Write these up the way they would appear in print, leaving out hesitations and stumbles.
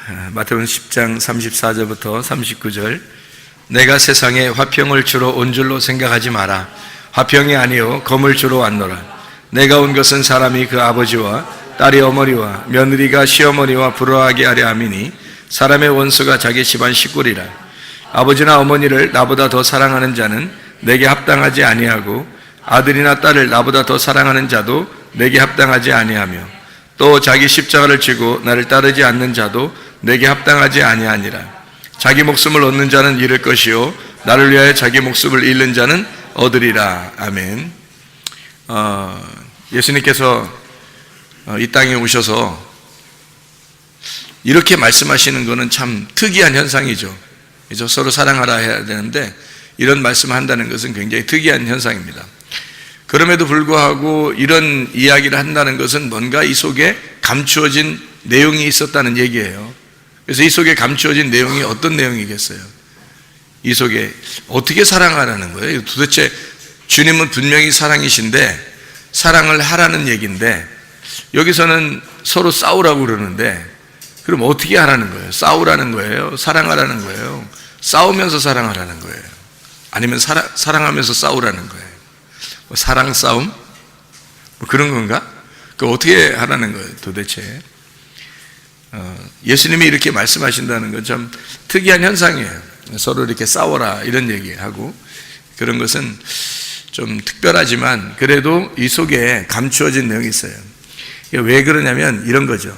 마태복음 10장 34절부터 39절. 내가 세상에 화평을 주러 온 줄로 생각하지 마라. 화평이 아니요 검을 주러 왔노라. 내가 온 것은 사람이 그 아버지와 딸이 어머니와 며느리가 시어머니와 부러워하게 하려 함이니 사람의 원수가 자기 집안 식구리라. 아버지나 어머니를 나보다 더 사랑하는 자는 내게 합당하지 아니하고 아들이나 딸을 나보다 더 사랑하는 자도 내게 합당하지 아니하며 또 자기 십자가를 지고 나를 따르지 않는 자도 내게 합당하지 아니하니라. 자기 목숨을 얻는 자는 잃을 것이요 나를 위하여 자기 목숨을 잃는 자는 얻으리라. 아멘. 예수님께서 이 땅에 오셔서 이렇게 말씀하시는 것은 참 특이한 현상이죠. 그래서 서로 사랑하라 해야 되는데 이런 말씀을 한다는 것은 굉장히 특이한 현상입니다. 그럼에도 불구하고 이런 이야기를 한다는 것은 뭔가 이 속에 감추어진 내용이 있었다는 얘기예요. 그래서 이 속에 감추어진 내용이 어떤 내용이겠어요? 이 속에 어떻게 사랑하라는 거예요? 도대체 주님은 분명히 사랑이신데 사랑을 하라는 얘기인데 여기서는 서로 싸우라고 그러는데 그럼 어떻게 하라는 거예요? 싸우라는 거예요? 사랑하라는 거예요? 싸우면서 사랑하라는 거예요? 아니면 사랑하면서 싸우라는 거예요? 뭐 사랑 싸움? 뭐 그런 건가? 그 어떻게 하라는 거예요 도대체? 예수님이 이렇게 말씀하신다는 건 참 특이한 현상이에요. 서로 이렇게 싸워라 이런 얘기하고 그런 것은 좀 특별하지만 그래도 이 속에 감추어진 내용이 있어요. 왜 그러냐면 이런 거죠.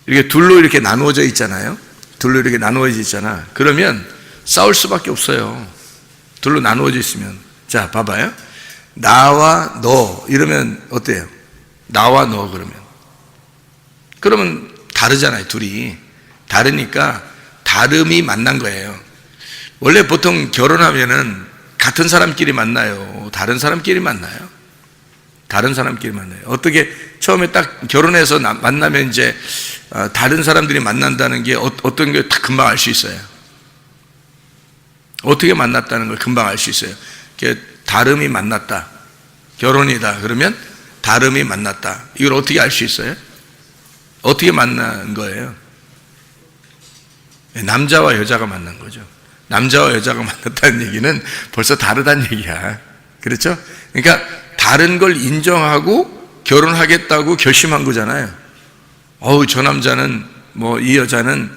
이렇게 둘로 이렇게 나누어져 있잖아요. 둘로 이렇게 나누어져 있잖아. 그러면 싸울 수밖에 없어요. 둘로 나누어져 있으면. 자, 봐봐요. 나와 너 이러면 어때요? 나와 너 그러면 다르잖아요. 둘이 다르니까 다름이 만난 거예요. 원래 보통 결혼하면은 같은 사람끼리 만나요? 다른 사람끼리 만나요? 다른 사람끼리 만나요. 어떻게 처음에 딱 결혼해서 만나면 이제 다른 사람들이 만난다는 게 어떤 게 다 금방 알 수 있어요. 어떻게 만났다는 걸 금방 알 수 있어요. 다름이 만났다. 결혼이다. 그러면 다름이 만났다. 이걸 어떻게 알 수 있어요? 어떻게 만난 거예요? 남자와 여자가 만난 거죠. 남자와 여자가 만났다는 얘기는 벌써 다르다는 얘기야. 그렇죠? 그러니까 다른 걸 인정하고 결혼하겠다고 결심한 거잖아요. 저 남자는 이 여자는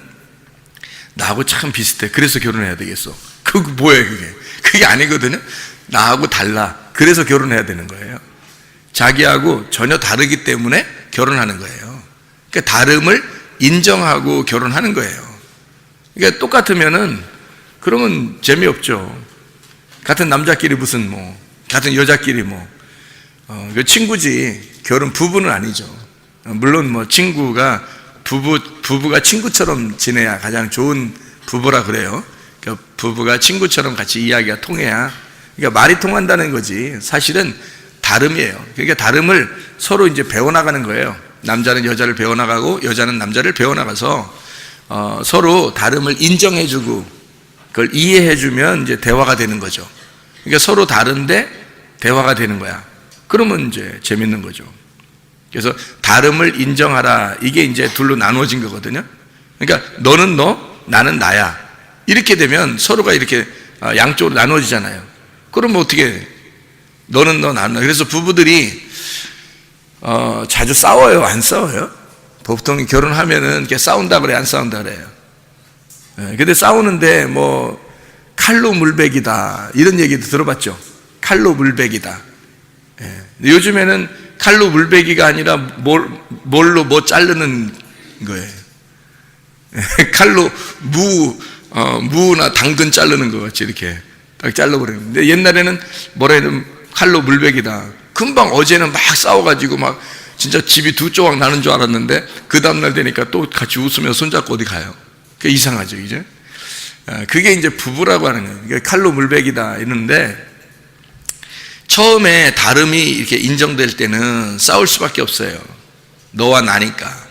나하고 참 비슷해. 그래서 결혼해야 되겠어. 그게 뭐예요, 그게? 그게 아니거든요. 나하고 달라. 그래서 결혼해야 되는 거예요. 자기하고 전혀 다르기 때문에 결혼하는 거예요. 그러니까 다름을 인정하고 결혼하는 거예요. 그러니까 똑같으면은 그러면 재미없죠. 같은 남자끼리 무슨 같은 여자끼리 그 친구지. 부부는 아니죠. 물론 친구가 부부가 친구처럼 지내야 가장 좋은 부부라 그래요. 그러니까 부부가 친구처럼 같이 이야기가 통해야 그러니까 말이 통한다는 거지. 사실은 다름이에요. 그러니까 다름을 서로 이제 배워나가는 거예요. 남자는 여자를 배워나가고 여자는 남자를 배워나가서 서로 다름을 인정해주고 그걸 이해해주면 이제 대화가 되는 거죠. 그러니까 서로 다른데 대화가 되는 거야. 그러면 이제 재밌는 거죠. 그래서 다름을 인정하라. 이게 이제 둘로 나누어진 거거든요. 그러니까 너는 너, 나는 나야. 이렇게 되면 서로가 이렇게 양쪽으로 나누어지잖아요. 그러면 어떻게 너는 너, 나는 나. 그래서 부부들이 자주 싸워요? 안 싸워요? 보통 결혼하면은 이렇게 싸운다 그래, 안 싸운다 그래요. 근데 싸우는데 칼로 물베기다 이런 얘기도 들어봤죠. 칼로 물베기다. 요즘에는 칼로 물베기가 아니라 뭘로 자르는 거예요. 칼로 무나 당근 자르는 거 같이 이렇게 딱 잘라버리는. 근데 옛날에는 뭐라 해야 되면 칼로 물베기다. 금방 어제는 막 싸워가지고 막 진짜 집이 두 조각 나는 줄 알았는데 그 다음날 되니까 또 같이 웃으며 손잡고 어디 가요. 그게 이상하죠, 이제. 그게 이제 부부라고 하는 거예요. 그게 칼로 물베기다 이러는데 처음에 다름이 이렇게 인정될 때는 싸울 수밖에 없어요. 너와 나니까.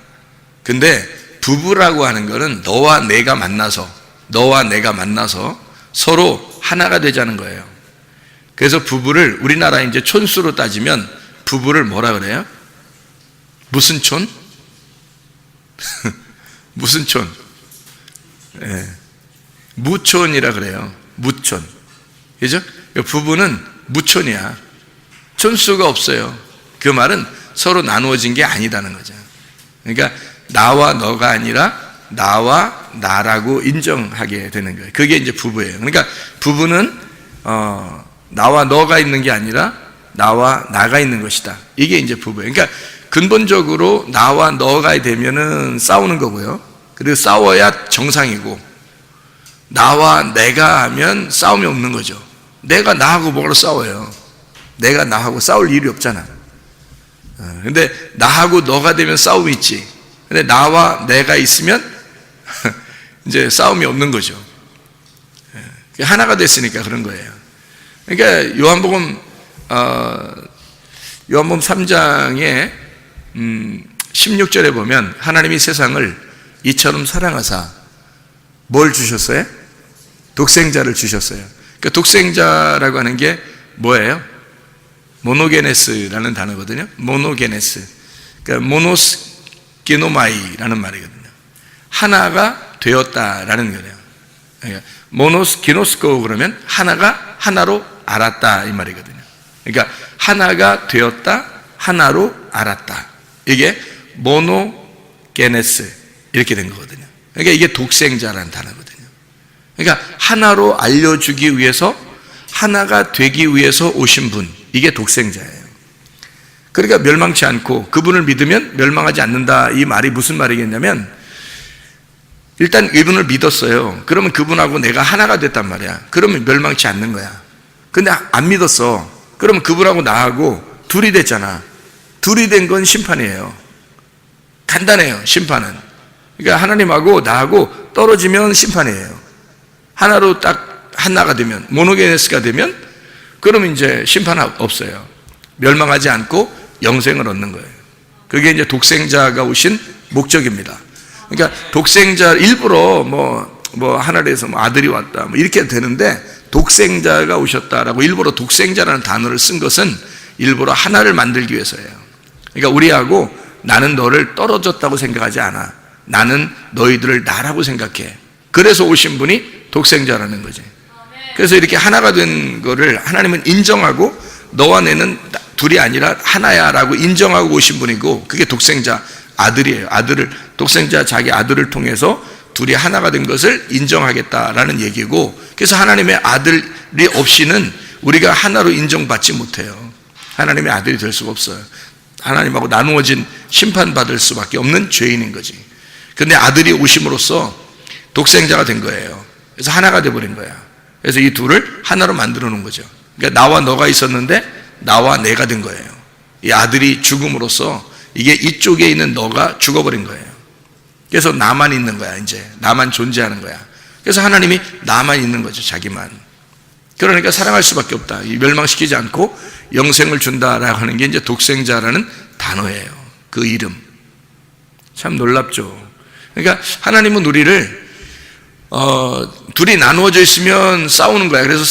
근데 부부라고 하는 거는 너와 내가 만나서 서로 하나가 되자는 거예요. 그래서 부부를 우리나라 이제 촌수로 따지면 부부를 뭐라 그래요? 무슨 촌? 무슨 촌? 예. 무촌이라 그래요. 무촌. 그죠? 부부는 무촌이야. 촌수가 없어요. 그 말은 서로 나누어진 게 아니다는 거죠. 그러니까 나와 너가 아니라 나와 나라고 인정하게 되는 거예요. 그게 이제 부부예요. 그러니까 부부는 나와 너가 있는 게 아니라 나와 나가 있는 것이다. 이게 이제 부부예요. 그러니까 근본적으로 나와 너가 되면은 싸우는 거고요. 그리고 싸워야 정상이고, 나와 내가 하면 싸움이 없는 거죠. 내가 나하고 뭐로 싸워요? 내가 나하고 싸울 일이 없잖아. 근데 나하고 너가 되면 싸움이 있지. 근데 나와 내가 있으면 이제 싸움이 없는 거죠. 하나가 됐으니까 그런 거예요. 그러니까 요한복음 3장에 16절에 보면 하나님이 세상을 이처럼 사랑하사 뭘 주셨어요? 독생자를 주셨어요. 그러니까 독생자라고 하는 게 뭐예요? 모노게네스라는 단어거든요. 모노게네스. 그러니까 모노스 게노마이라는 말이거든요. 하나가 되었다라는 거예요. 그러니까 모노스 게노스코 그러면 하나가 하나로 알았다 이 말이거든요. 그러니까 하나가 되었다, 하나로 알았다. 이게 모노게네스 이렇게 된 거거든요. 그러니까 이게 독생자라는 단어거든요. 그러니까 하나로 알려주기 위해서, 하나가 되기 위해서 오신 분, 이게 독생자예요. 그러니까 멸망치 않고 그분을 믿으면 멸망하지 않는다. 이 말이 무슨 말이겠냐면, 일단 이분을 믿었어요. 그러면 그분하고 내가 하나가 됐단 말이야. 그러면 멸망치 않는 거야. 근데 안 믿었어. 그러면 그분하고 나하고 둘이 됐잖아. 둘이 된 건 심판이에요. 간단해요, 심판은. 그러니까 하나님하고 나하고 떨어지면 심판이에요. 하나로 딱 하나가 되면, 모노게네스가 되면, 그러면 이제 심판 없어요. 멸망하지 않고 영생을 얻는 거예요. 그게 이제 독생자가 오신 목적입니다. 그러니까 독생자, 일부러 뭐 하늘에서 뭐 아들이 왔다 뭐 이렇게 되는데, 독생자가 오셨다라고 일부러 독생자라는 단어를 쓴 것은 일부러 하나를 만들기 위해서예요. 그러니까 우리하고 나는 너를 떨어졌다고 생각하지 않아. 나는 너희들을 나라고 생각해. 그래서 오신 분이 독생자라는 거지. 그래서 이렇게 하나가 된 거를 하나님은 인정하고, 너와 내는 둘이 아니라 하나야 라고 인정하고 오신 분이고, 그게 독생자 아들이에요. 독생자 자기 아들을 통해서 둘이 하나가 된 것을 인정하겠다라는 얘기고, 그래서 하나님의 아들이 없이는 우리가 하나로 인정받지 못해요. 하나님의 아들이 될 수가 없어요. 하나님하고 나누어진 심판받을 수밖에 없는 죄인인 거지. 근데 아들이 오심으로써 독생자가 된 거예요. 그래서 하나가 돼버린 거야. 그래서 이 둘을 하나로 만들어 놓은 거죠. 그러니까 나와 너가 있었는데 나와 내가 된 거예요. 이 아들이 죽음으로써 이게 이쪽에 있는 너가 죽어버린 거예요. 그래서 나만 있는 거야. 이제 나만 존재하는 거야. 그래서 하나님이 나만 있는 거죠. 자기만. 그러니까 사랑할 수밖에 없다. 멸망시키지 않고 영생을 준다라고 하는 게 이제 독생자라는 단어예요. 그 이름. 참 놀랍죠. 그러니까 하나님은 우리를 둘이 나누어져 있으면 싸우는 거야. 그래서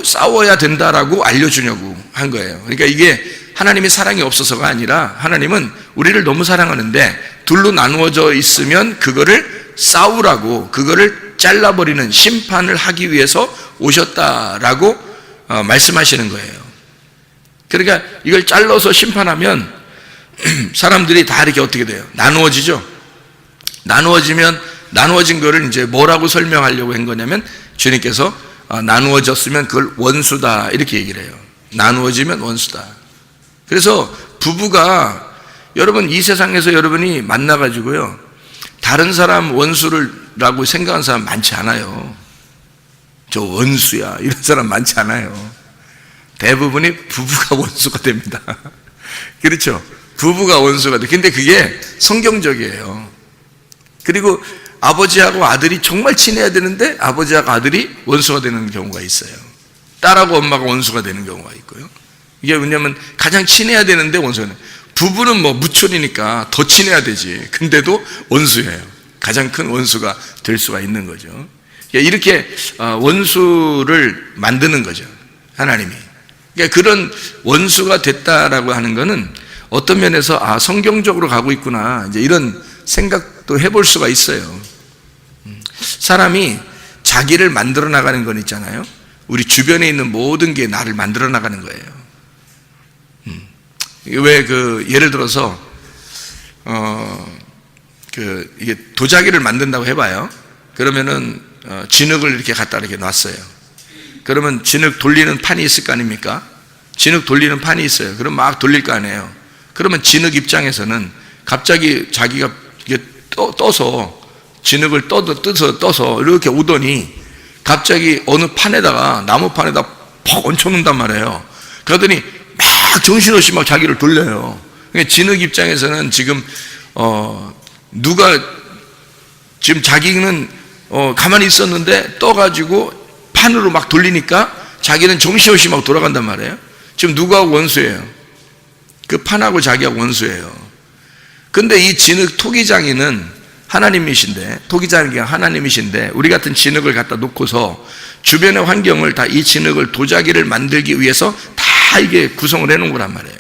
싸워야 된다라고 알려주려고 한 거예요. 그러니까 이게 하나님이 사랑이 없어서가 아니라, 하나님은 우리를 너무 사랑하는데 둘로 나누어져 있으면 그거를 싸우라고, 그거를 잘라버리는 심판을 하기 위해서 오셨다라고 말씀하시는 거예요. 그러니까 이걸 잘라서 심판하면 사람들이 다 이렇게 어떻게 돼요? 나누어지죠. 나누어진 거를 이제 뭐라고 설명하려고 한 거냐면, 주님께서 나누어졌으면 그걸 원수다 이렇게 얘기를 해요. 나누어지면 원수다. 그래서 부부가, 여러분 이 세상에서 여러분이 만나가지고요, 다른 사람 원수라고 생각하는 사람 많지 않아요. 저 원수야 이런 사람 많지 않아요. 대부분이 부부가 원수가 됩니다. 그렇죠? 부부가 원수가 돼. 근데 그게 성경적이에요. 그리고 아버지하고 아들이 정말 친해야 되는데 아버지하고 아들이 원수가 되는 경우가 있어요. 딸하고 엄마가 원수가 되는 경우가 있고요. 이게 왜냐하면 가장 친해야 되는데 원수가 되는. 부부는 뭐 무촌이니까 더 친해야 되지. 근데도 원수예요. 가장 큰 원수가 될 수가 있는 거죠. 이렇게 원수를 만드는 거죠, 하나님이. 그러니까 그런 원수가 됐다라고 하는 거는 어떤 면에서 성경적으로 가고 있구나, 이제 이런 생각 또 해볼 수가 있어요. 사람이 자기를 만들어 나가는 건 있잖아요. 우리 주변에 있는 모든 게 나를 만들어 나가는 거예요. 왜 예를 들어서 이게 도자기를 만든다고 해봐요. 그러면은 진흙을 이렇게 갖다 이렇게 놨어요. 그러면 진흙 돌리는 판이 있을 거 아닙니까? 진흙 돌리는 판이 있어요. 그럼 막 돌릴 거 아니에요. 그러면 진흙 입장에서는 갑자기 자기가 이게 떠서 진흙을 떠서 이렇게 오더니 갑자기 어느 판에다가 나무판에다 퍽 얹혀놓는단 말이에요. 그러더니 막 정신없이 막 자기를 돌려요. 그러니까 진흙 입장에서는 지금 누가 지금 자기는 가만히 있었는데 떠가지고 판으로 막 돌리니까 자기는 정신없이 막 돌아간단 말이에요. 지금 누구하고 원수예요? 그 판하고 자기하고 원수예요. 근데 이 진흙 토기장이는 하나님이신데, 토기장이 하나님이신데 우리 같은 진흙을 갖다 놓고서 주변의 환경을 다 이 진흙을 도자기를 만들기 위해서 다 이게 구성을 해놓은 거란 말이에요.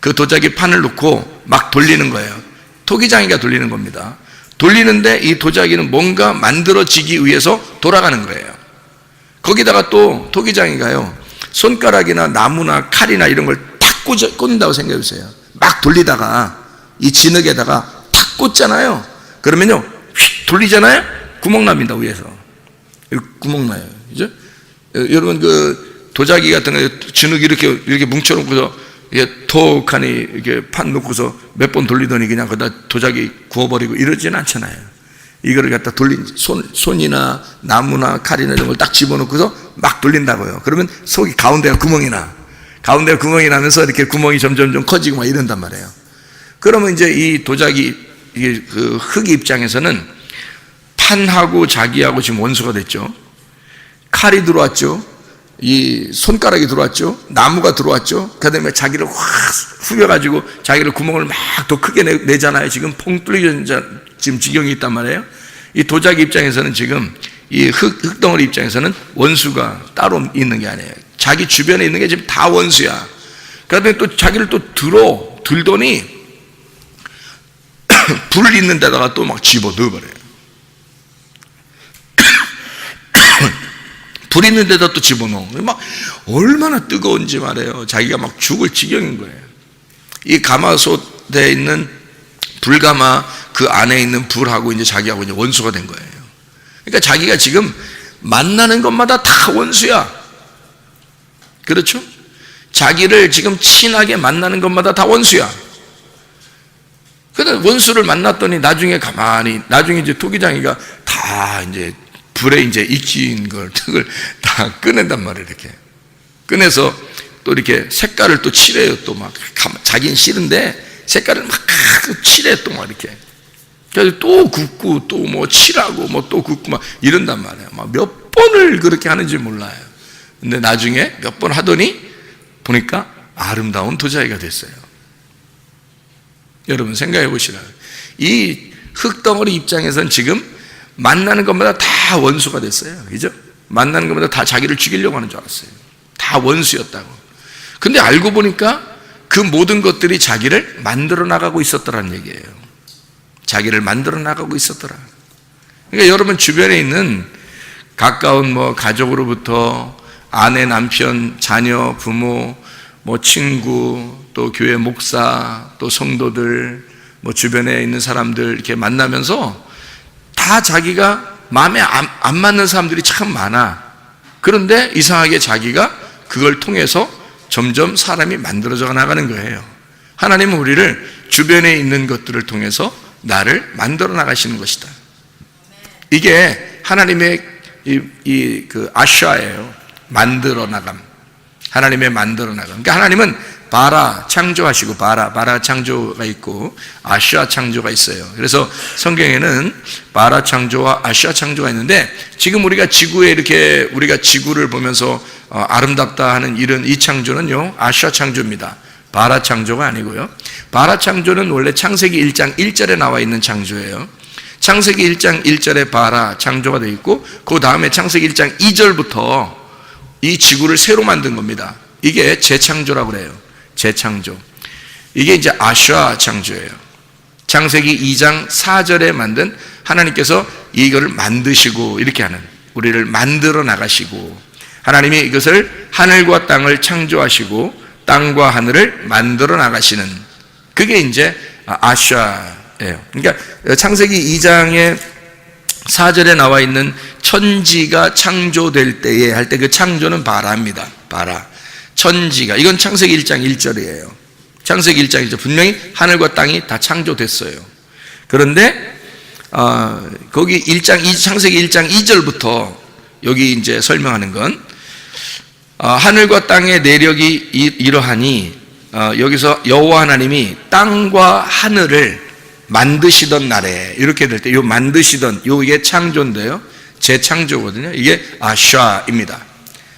그 도자기 판을 놓고 막 돌리는 거예요. 토기장이가 돌리는 겁니다. 돌리는데 이 도자기는 뭔가 만들어지기 위해서 돌아가는 거예요. 거기다가 또 토기장이가요, 손가락이나 나무나 칼이나 이런 걸 탁 꽂는다고 생각해 보세요. 막 돌리다가 이 진흙에다가 탁 꽂잖아요. 그러면요, 휙 돌리잖아요. 구멍 납니다. 위에서 구멍 나요. 그죠? 여러분 도자기 같은 거 진흙 이렇게 뭉쳐놓고서 이게 톡하니 이렇게 판 놓고서 몇 번 돌리더니 그냥 거기다 도자기 구워버리고 이러지는 않잖아요. 이거를 갖다 손이나 나무나 칼이나 이런 걸 딱 집어넣고서 막 돌린다고요. 그러면 속이 가운데가 구멍이 나면서 이렇게 구멍이 점점 커지고 막 이런단 말이에요. 그러면 이제 이 도자기, 이게 흙 입장에서는 판하고 자기하고 지금 원수가 됐죠. 칼이 들어왔죠. 이 손가락이 들어왔죠. 나무가 들어왔죠. 그 다음에 자기를 확 후벼가지고 자기를 구멍을 막 더 크게 내잖아요. 지금 퐁 뚫리는 지금 지경이 있단 말이에요. 이 도자기 입장에서는 지금 이 흙덩어리 입장에서는 원수가 따로 있는 게 아니에요. 자기 주변에 있는 게 지금 다 원수야. 그 다음에 또 자기를 또 들더니 불 있는 데다가 또 막 집어 넣어버려요. 불 있는 데다 또 집어넣어. 막 얼마나 뜨거운지 말이에요. 자기가 막 죽을 지경인 거예요. 이 가마솥에 있는 불가마 그 안에 있는 불하고 이제 자기하고 이제 원수가 된 거예요. 그러니까 자기가 지금 만나는 것마다 다 원수야. 그렇죠? 자기를 지금 친하게 만나는 것마다 다 원수야. 그런데 원수를 만났더니 나중에 이제 토기장이가 다 이제 불에 이제 익힌 흙을 다 꺼낸단 말이에요. 이렇게 꺼내서 또 이렇게 색깔을 또 칠해요. 또 막 자기는 싫은데 색깔을 막 칠해. 또 막 이렇게 그래서 또 굽고 또 뭐 칠하고 뭐 또 굽고 막 이런단 말이에요. 막 몇 번을 그렇게 하는지 몰라요. 근데 나중에 몇 번 하더니 보니까 아름다운 도자기가 됐어요. 여러분 생각해 보시라. 이 흙덩어리 입장에서는 지금 만나는 것마다 다 원수가 됐어요. 그죠? 만나는 것마다 다 자기를 죽이려고 하는 줄 알았어요. 다 원수였다고. 근데 알고 보니까 그 모든 것들이 자기를 만들어 나가고 있었더라는 얘기예요. 자기를 만들어 나가고 있었더라. 그러니까 여러분 주변에 있는 가까운 뭐 가족으로부터 아내, 남편, 자녀, 부모, 뭐 친구, 또 교회 목사, 또 성도들, 뭐 주변에 있는 사람들 이렇게 만나면서 다 자기가 마음에 안 맞는 사람들이 참 많아. 그런데 이상하게 자기가 그걸 통해서 점점 사람이 만들어져 나가는 거예요. 하나님은 우리를 주변에 있는 것들을 통해서 나를 만들어 나가시는 것이다. 이게 하나님의 그 아샤예요. 만들어 나감. 하나님의 만들어 나감. 그러니까 하나님은 바라 창조하시고 바라 창조가 있고 아샤 창조가 있어요. 그래서 성경에는 바라 창조와 아샤 창조가 있는데 지금 우리가 지구에 이렇게 우리가 지구를 보면서 아름답다 하는 이 창조는요 아샤 창조입니다. 바라 창조가 아니고요. 바라 창조는 원래 창세기 1장 1절에 나와 있는 창조예요. 창세기 1장 1절에 바라 창조가 되어 있고 그 다음에 창세기 1장 2절부터 이 지구를 새로 만든 겁니다. 이게 재창조라고 그래요. 재창조. 이게 이제 아샤 창조예요. 창세기 2장 4절에 만든 하나님께서 이거를 만드시고 이렇게 하는, 우리를 만들어 나가시고, 하나님이 이것을 하늘과 땅을 창조하시고 땅과 하늘을 만들어 나가시는, 그게 이제 아샤예요. 그러니까 창세기 2장의 4절에 나와 있는 천지가 창조될 때에 할 때 그 창조는 바라입니다. 바라. 천지가, 이건 창세기 1장 1절이에요. 창세기 1장 1절, 분명히 하늘과 땅이 다 창조됐어요. 그런데 거기 창세기 1장 2절부터 여기 이제 설명하는 건 하늘과 땅의 내력이 이러하니, 여기서 여호와 하나님이 땅과 하늘을 만드시던 날에, 이렇게 될 때 요 만드시던, 이게 창조인데요, 재창조거든요. 이게 아샤입니다.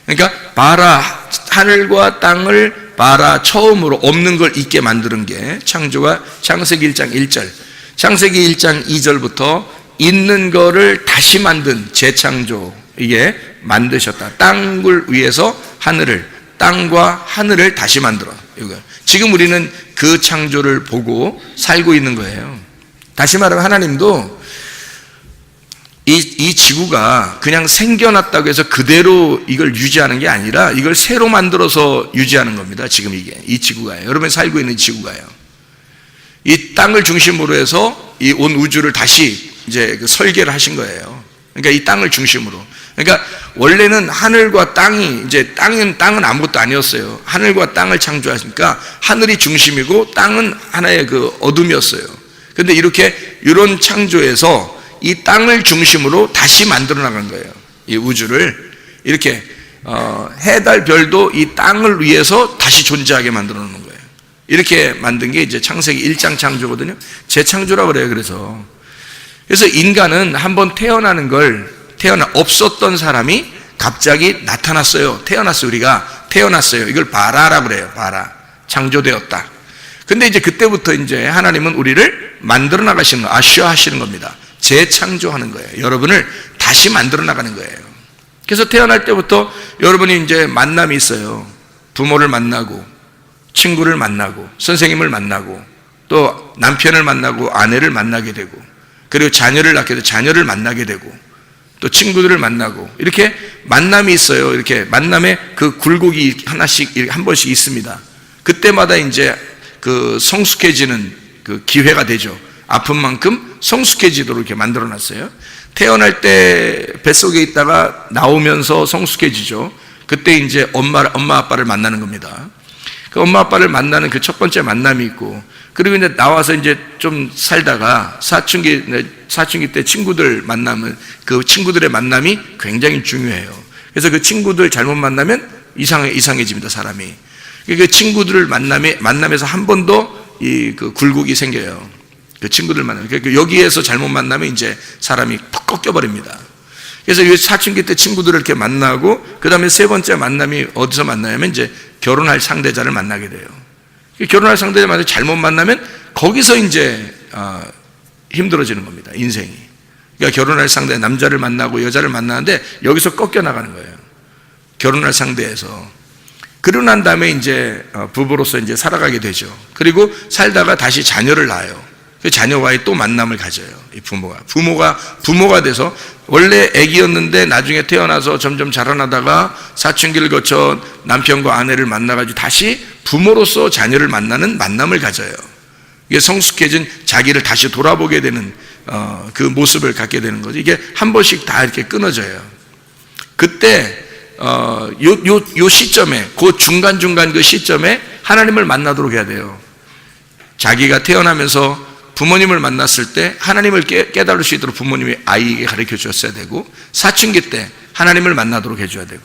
그러니까 바라, 하늘과 땅을 바라, 처음으로 없는 걸 있게 만드는 게 창조가 창세기 1장 1절, 창세기 1장 2절부터 있는 거를 다시 만든 재창조, 이게 만드셨다. 땅을 위해서 하늘을, 땅과 하늘을 다시 만들어. 이거 지금 우리는 그 창조를 보고 살고 있는 거예요. 다시 말하면 하나님도 이 지구가 그냥 생겨났다고 해서 그대로 이걸 유지하는 게 아니라 이걸 새로 만들어서 유지하는 겁니다. 지금 이게 이 지구가요. 여러분이 살고 있는 지구가요. 이 땅을 중심으로 해서 이 온 우주를 다시 이제 설계를 하신 거예요. 그러니까 이 땅을 중심으로. 그러니까 원래는 하늘과 땅이, 이제 땅은 아무것도 아니었어요. 하늘과 땅을 창조하시니까 하늘이 중심이고 땅은 하나의 그 어둠이었어요. 근데 이런 창조에서 이 땅을 중심으로 다시 만들어 나간 거예요. 이 우주를 이렇게 해, 달, 별도 이 땅을 위해서 다시 존재하게 만들어 놓는 거예요. 이렇게 만든 게 이제 창세기 1장 창조거든요. 재창조라고 그래요. 그래서 인간은 한번 없었던 사람이 갑자기 나타났어요. 우리가 태어났어요. 이걸 바라라고 그래요. 바라. 창조되었다. 근데 이제 그때부터 이제 하나님은 우리를 만들어 나가시는 거, 아쉬워 하시는 겁니다. 재창조하는 거예요. 여러분을 다시 만들어 나가는 거예요. 그래서 태어날 때부터 여러분이 이제 만남이 있어요. 부모를 만나고, 친구를 만나고, 선생님을 만나고, 또 남편을 만나고, 아내를 만나게 되고, 그리고 자녀를 낳게 돼서 자녀를 만나게 되고, 또 친구들을 만나고, 이렇게 만남이 있어요. 이렇게 만남에 그 굴곡이 한 번씩 있습니다. 그때마다 이제 그 성숙해지는 그 기회가 되죠. 아픈 만큼 성숙해지도록 이렇게 만들어 놨어요. 태어날 때 뱃속에 있다가 나오면서 성숙해지죠. 그때 이제 엄마 아빠를 만나는 겁니다. 그 엄마 아빠를 만나는 그 첫 번째 만남이 있고, 그리고 이제 나와서 이제 좀 살다가 사춘기 때 친구들 만나면, 그 친구들의 만남이 굉장히 중요해요. 그래서 그 친구들 잘못 만나면 이상해집니다, 사람이. 그 친구들을 만남에서 한 번 더 그 굴곡이 생겨요. 그 친구들 만나면. 여기에서 잘못 만나면 이제 사람이 푹 꺾여버립니다. 그래서 이 사춘기 때 친구들을 이렇게 만나고, 그 다음에 세 번째 만남이 어디서 만나냐면 이제 결혼할 상대자를 만나게 돼요. 결혼할 상대자를 만나서 잘못 만나면 거기서 이제 힘들어지는 겁니다, 인생이. 그러니까 결혼할 상대, 남자를 만나고 여자를 만나는데 여기서 꺾여 나가는 거예요. 결혼할 상대에서. 그러고 난 다음에 이제 부부로서 이제 살아가게 되죠. 그리고 살다가 다시 자녀를 낳아요. 그 자녀와의 또 만남을 가져요. 이 부모가 돼서 원래 아기였는데 나중에 태어나서 점점 자라나다가 사춘기를 거쳐 남편과 아내를 만나가지고 다시 부모로서 자녀를 만나는 만남을 가져요. 이게 성숙해진 자기를 다시 돌아보게 되는 그 모습을 갖게 되는 거죠. 이게 한 번씩 다 이렇게 끊어져요. 그때 요 시점에, 그 중간 그 시점에 하나님을 만나도록 해야 돼요. 자기가 태어나면서 부모님을 만났을 때 하나님을 깨달을 수 있도록 부모님이 아이에게 가르쳐 주었어야 되고, 사춘기 때 하나님을 만나도록 해줘야 되고,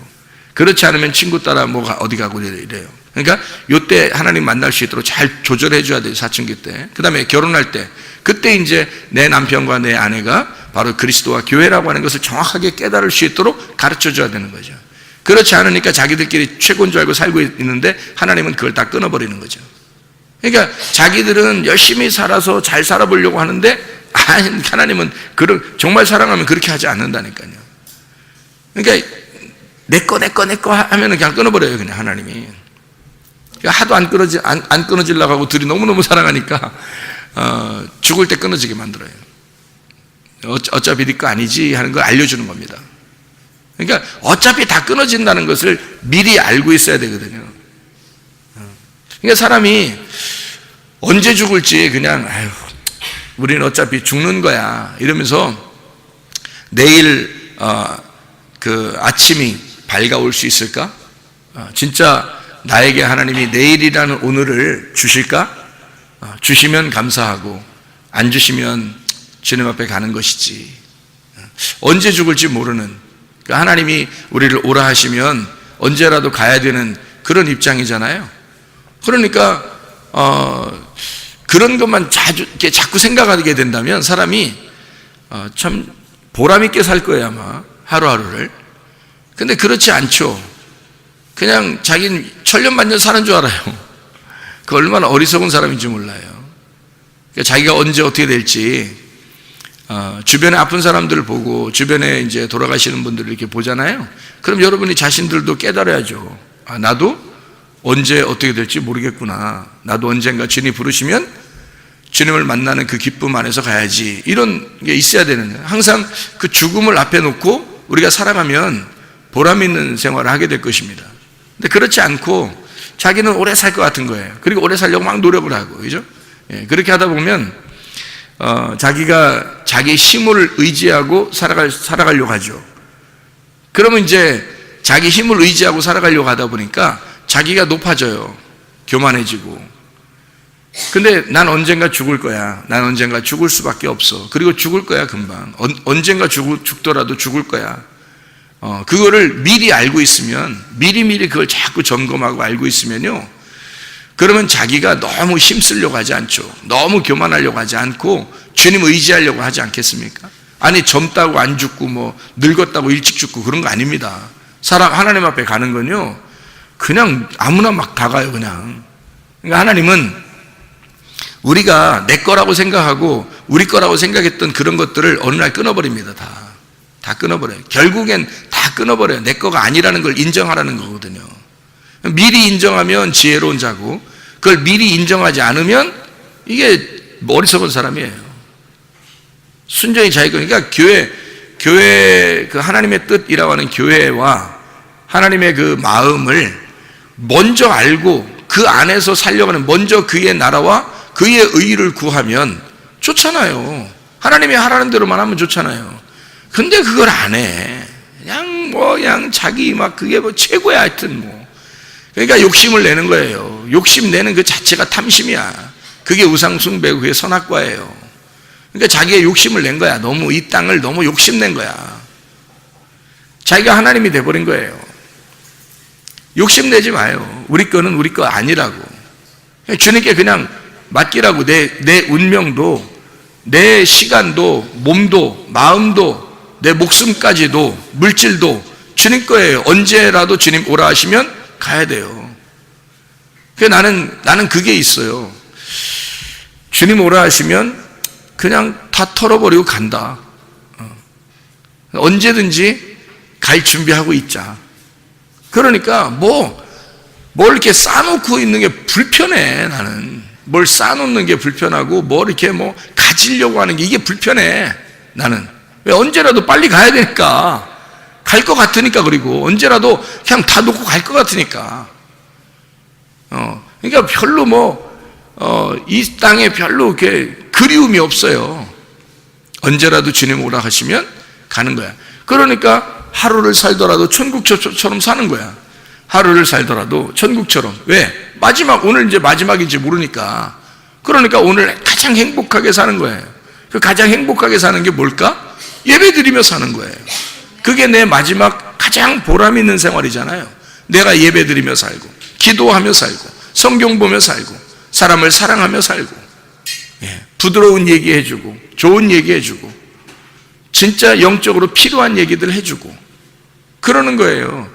그렇지 않으면 친구 따라 뭐가 어디 가고 이래요. 그러니까 요때 하나님 만날 수 있도록 잘 조절해 줘야 돼요, 사춘기 때. 그 다음에 결혼할 때, 그때 이제 내 남편과 내 아내가 바로 그리스도와 교회라고 하는 것을 정확하게 깨달을 수 있도록 가르쳐 줘야 되는 거죠. 그렇지 않으니까 자기들끼리 최고인 줄 알고 살고 있는데 하나님은 그걸 다 끊어버리는 거죠. 그러니까 자기들은 열심히 살아서 잘 살아보려고 하는데 하나님은 정말 사랑하면 그렇게 하지 않는다니까요. 그러니까 내 거 하면은 그냥 끊어버려요, 그냥 하나님이. 그러니까 하도 안 끊어지려고 하고 둘이 너무너무 사랑하니까 죽을 때 끊어지게 만들어요. 어차피 네 거 아니지 하는 걸 알려주는 겁니다. 그러니까 어차피 다 끊어진다는 것을 미리 알고 있어야 되거든요. 그러니까 사람이 언제 죽을지 그냥 아유, 우리는 어차피 죽는 거야 이러면서 내일 그 아침이 밝아올 수 있을까? 진짜 나에게 하나님이 내일이라는 오늘을 주실까? 주시면 감사하고 안 주시면 주님 앞에 가는 것이지. 언제 죽을지 모르는, 하나님이 우리를 오라 하시면 언제라도 가야 되는 그런 입장이잖아요. 그러니까 그런 것만 자꾸 생각하게 된다면 사람이 참 보람 있게 살 거예요, 아마 하루하루를. 근데 그렇지 않죠. 그냥 자기는 천년만년 사는 줄 알아요. 그 얼마나 어리석은 사람인지 몰라요. 그러니까 자기가 언제 어떻게 될지, 주변에 아픈 사람들을 보고 주변에 이제 돌아가시는 분들을 이렇게 보잖아요. 그럼 여러분이 자신들도 깨달아야죠. 나도 언제 어떻게 될지 모르겠구나. 나도 언젠가 주님이 부르시면 주님을 만나는 그 기쁨 안에서 가야지. 이런 게 있어야 되는 거예요. 항상 그 죽음을 앞에 놓고 우리가 살아가면 보람 있는 생활을 하게 될 것입니다. 근데 그렇지 않고 자기는 오래 살 것 같은 거예요. 그리고 오래 살려고 막 노력을 하고, 그죠? 예, 그렇게 하다 보면 자기가 자기 힘을 의지하고 살아가려고 하죠. 그러면 이제 자기 힘을 의지하고 살아가려고 하다 보니까 자기가 높아져요. 교만해지고. 근데 난 언젠가 죽을 거야. 난 언젠가 죽을 수밖에 없어. 그리고 죽을 거야, 금방. 언젠가 죽더라도 죽을 거야. 그거를 미리 알고 있으면, 미리미리 그걸 자꾸 점검하고 알고 있으면요, 그러면 자기가 너무 힘쓰려고 하지 않죠. 너무 교만하려고 하지 않고 주님 의지하려고 하지 않겠습니까? 아니, 젊다고 안 죽고 뭐 늙었다고 일찍 죽고 그런 거 아닙니다. 하나님 앞에 가는 건요, 그냥 아무나 막 다가요, 그냥. 그러니까 하나님은 우리가 내 거라고 생각하고 우리 거라고 생각했던 그런 것들을 어느 날 끊어버립니다. 다 끊어버려요. 결국엔 다 끊어버려요. 내 거가 아니라는 걸 인정하라는 거거든요. 미리 인정하면 지혜로운 자고, 그걸 미리 인정하지 않으면 이게 어리석은 사람이에요. 순전히 자기 거니까 교회 그 하나님의 뜻이라고 하는 교회와 하나님의 그 마음을 먼저 알고 그 안에서 살려고 하는, 먼저 그의 나라와 그의 의를 구하면 좋잖아요. 하나님이 하라는 대로만 하면 좋잖아요. 근데 그걸 안 해. 그냥 자기 막 그게 뭐 최고야, 하여튼 뭐. 그러니까 욕심을 내는 거예요. 욕심 내는 그 자체가 탐심이야. 그게 우상숭배고 그게 선악과예요. 그러니까 자기의 욕심을 낸 거야. 너무 이 땅을 너무 욕심낸 거야. 자기가 하나님이 돼버린 거예요. 욕심내지 마요. 우리 거는 우리 거 아니라고. 주님께 그냥 맡기라고. 내 운명도, 내 시간도, 몸도, 마음도, 내 목숨까지도, 물질도 주님 거예요. 언제라도 주님 오라 하시면 가야 돼요. 그래서 나는 그게 있어요. 주님 오라 하시면 그냥 다 털어버리고 간다. 언제든지 갈 준비하고 있자. 그러니까 뭘 이렇게 쌓아놓고 있는 게 불편해. 나는 뭘 쌓아놓는 게 불편하고 뭘 이렇게 뭐 가지려고 하는 게 이게 불편해. 나는 왜 언제라도 빨리 가야 되니까. 갈 것 같으니까. 그리고 언제라도 그냥 다 놓고 갈 것 같으니까. 그러니까 별로 이 땅에 별로 이렇게 그리움이 없어요. 언제라도 주님 오라 하시면 가는 거야. 그러니까 하루를 살더라도 천국처럼 사는 거야. 하루를 살더라도 천국처럼. 왜? 오늘 이제 마지막인지 모르니까. 그러니까 오늘 가장 행복하게 사는 거예요. 그 가장 행복하게 사는 게 뭘까? 예배 드리며 사는 거예요. 그게 내 마지막 가장 보람 있는 생활이잖아요. 내가 예배 드리며 살고, 기도하며 살고, 성경 보며 살고, 사람을 사랑하며 살고, 부드러운 얘기 해주고, 좋은 얘기 해주고, 진짜 영적으로 필요한 얘기들 해주고, 그러는 거예요.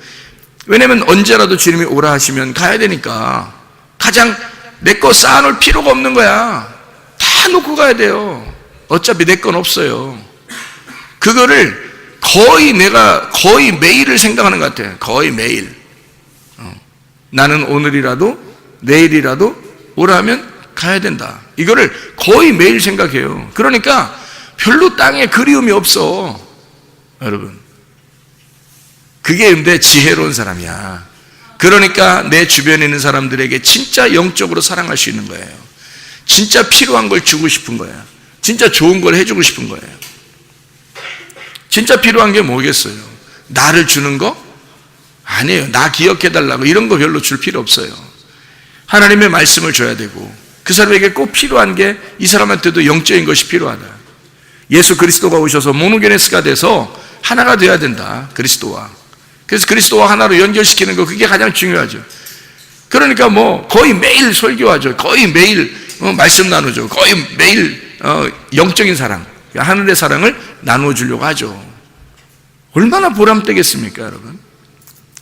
왜냐면 언제라도 주님이 오라 하시면 가야 되니까. 가장 내 거 쌓아놓을 필요가 없는 거야. 다 놓고 가야 돼요. 어차피 내 건 없어요. 그거를 거의 매일을 생각하는 것 같아요. 거의 매일. 나는 오늘이라도 내일이라도 오라 하면 가야 된다. 이거를 거의 매일 생각해요. 그러니까 별로 땅에 그리움이 없어, 여러분. 그게 근데 지혜로운 사람이야. 그러니까 내 주변에 있는 사람들에게 진짜 영적으로 사랑할 수 있는 거예요. 진짜 필요한 걸 주고 싶은 거야. 진짜 좋은 걸 해주고 싶은 거예요. 진짜 필요한 게 뭐겠어요? 나를 주는 거? 아니에요. 나 기억해달라고 이런 거 별로 줄 필요 없어요. 하나님의 말씀을 줘야 되고, 그 사람에게 꼭 필요한 게 이 사람한테도 영적인 것이 필요하다. 예수 그리스도가 오셔서 모노게네스가 돼서 하나가 돼야 된다, 그리스도와. 그래서 그리스도와 하나로 연결시키는 거, 그게 가장 중요하죠. 그러니까 뭐 거의 매일 설교하죠. 거의 매일 말씀 나누죠. 거의 매일 영적인 사랑, 하늘의 사랑을 나누어 주려고 하죠. 얼마나 보람되겠습니까, 여러분?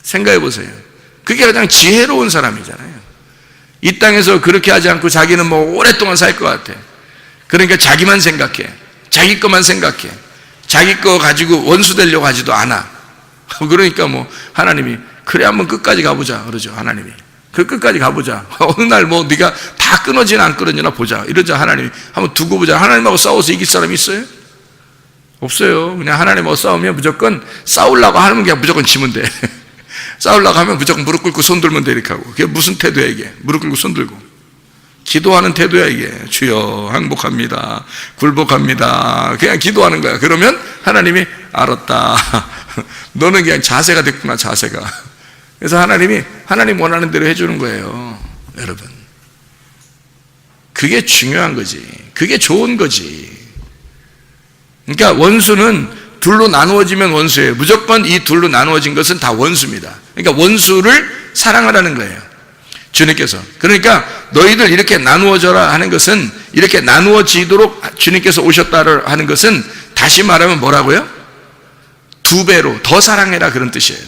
생각해 보세요. 그게 가장 지혜로운 사람이잖아요. 이 땅에서 그렇게 하지 않고 자기는 뭐 오랫동안 살 것 같아. 그러니까 자기만 생각해. 자기 것만 생각해. 자기 거 가지고 원수 되려고 하지도 않아. 그러니까 뭐 하나님이 그래 한번 끝까지 가보자 그러죠. 하나님이 그 끝까지 가보자. 어느 날 뭐 네가 다 끊어지나 안 끊어지나 보자 이러자. 하나님이 한번 두고 보자. 하나님하고 싸워서 이길 사람이 있어요? 없어요. 그냥 하나님하고 싸우면 무조건, 싸우려고 하면 그냥 무조건 지면 돼. 싸우려고 하면 무조건 무릎 꿇고 손 들면 돼, 이렇게 하고. 그게 무슨 태도야 이게? 무릎 꿇고 손 들고 기도하는 태도야 이게. 주여 항복합니다, 굴복합니다, 그냥 기도하는 거야. 그러면 하나님이 알았다, 너는 그냥 자세가 됐구나, 자세가. 그래서 하나님이 하나님 원하는 대로 해주는 거예요, 여러분. 그게 중요한 거지. 그게 좋은 거지. 그러니까 원수는 둘로 나누어지면 원수예요. 무조건 이 둘로 나누어진 것은 다 원수입니다. 그러니까 원수를 사랑하라는 거예요, 주님께서. 그러니까 너희들 이렇게 나누어져라 하는 것은, 이렇게 나누어지도록 주님께서 오셨다 하는 것은, 다시 말하면 뭐라고요? 두 배로 더 사랑해라, 그런 뜻이에요,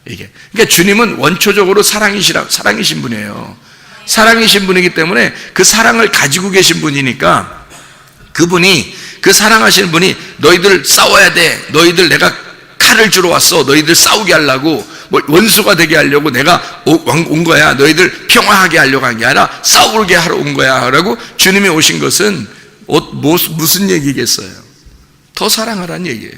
이게. 그러니까 주님은 원초적으로 사랑이신 분이에요. 사랑이신 분이기 때문에 그 사랑을 가지고 계신 분이니까, 그분이, 그 사랑하시는 분이 너희들 싸워야 돼, 너희들 내가 칼을 주러 왔어, 너희들 싸우게 하려고, 뭐 원수가 되게 하려고 내가 온 거야, 너희들 평화하게 하려고 한 게 아니라 싸우게 하러 온 거야 라고 주님이 오신 것은 무슨 얘기겠어요? 더 사랑하라는 얘기예요.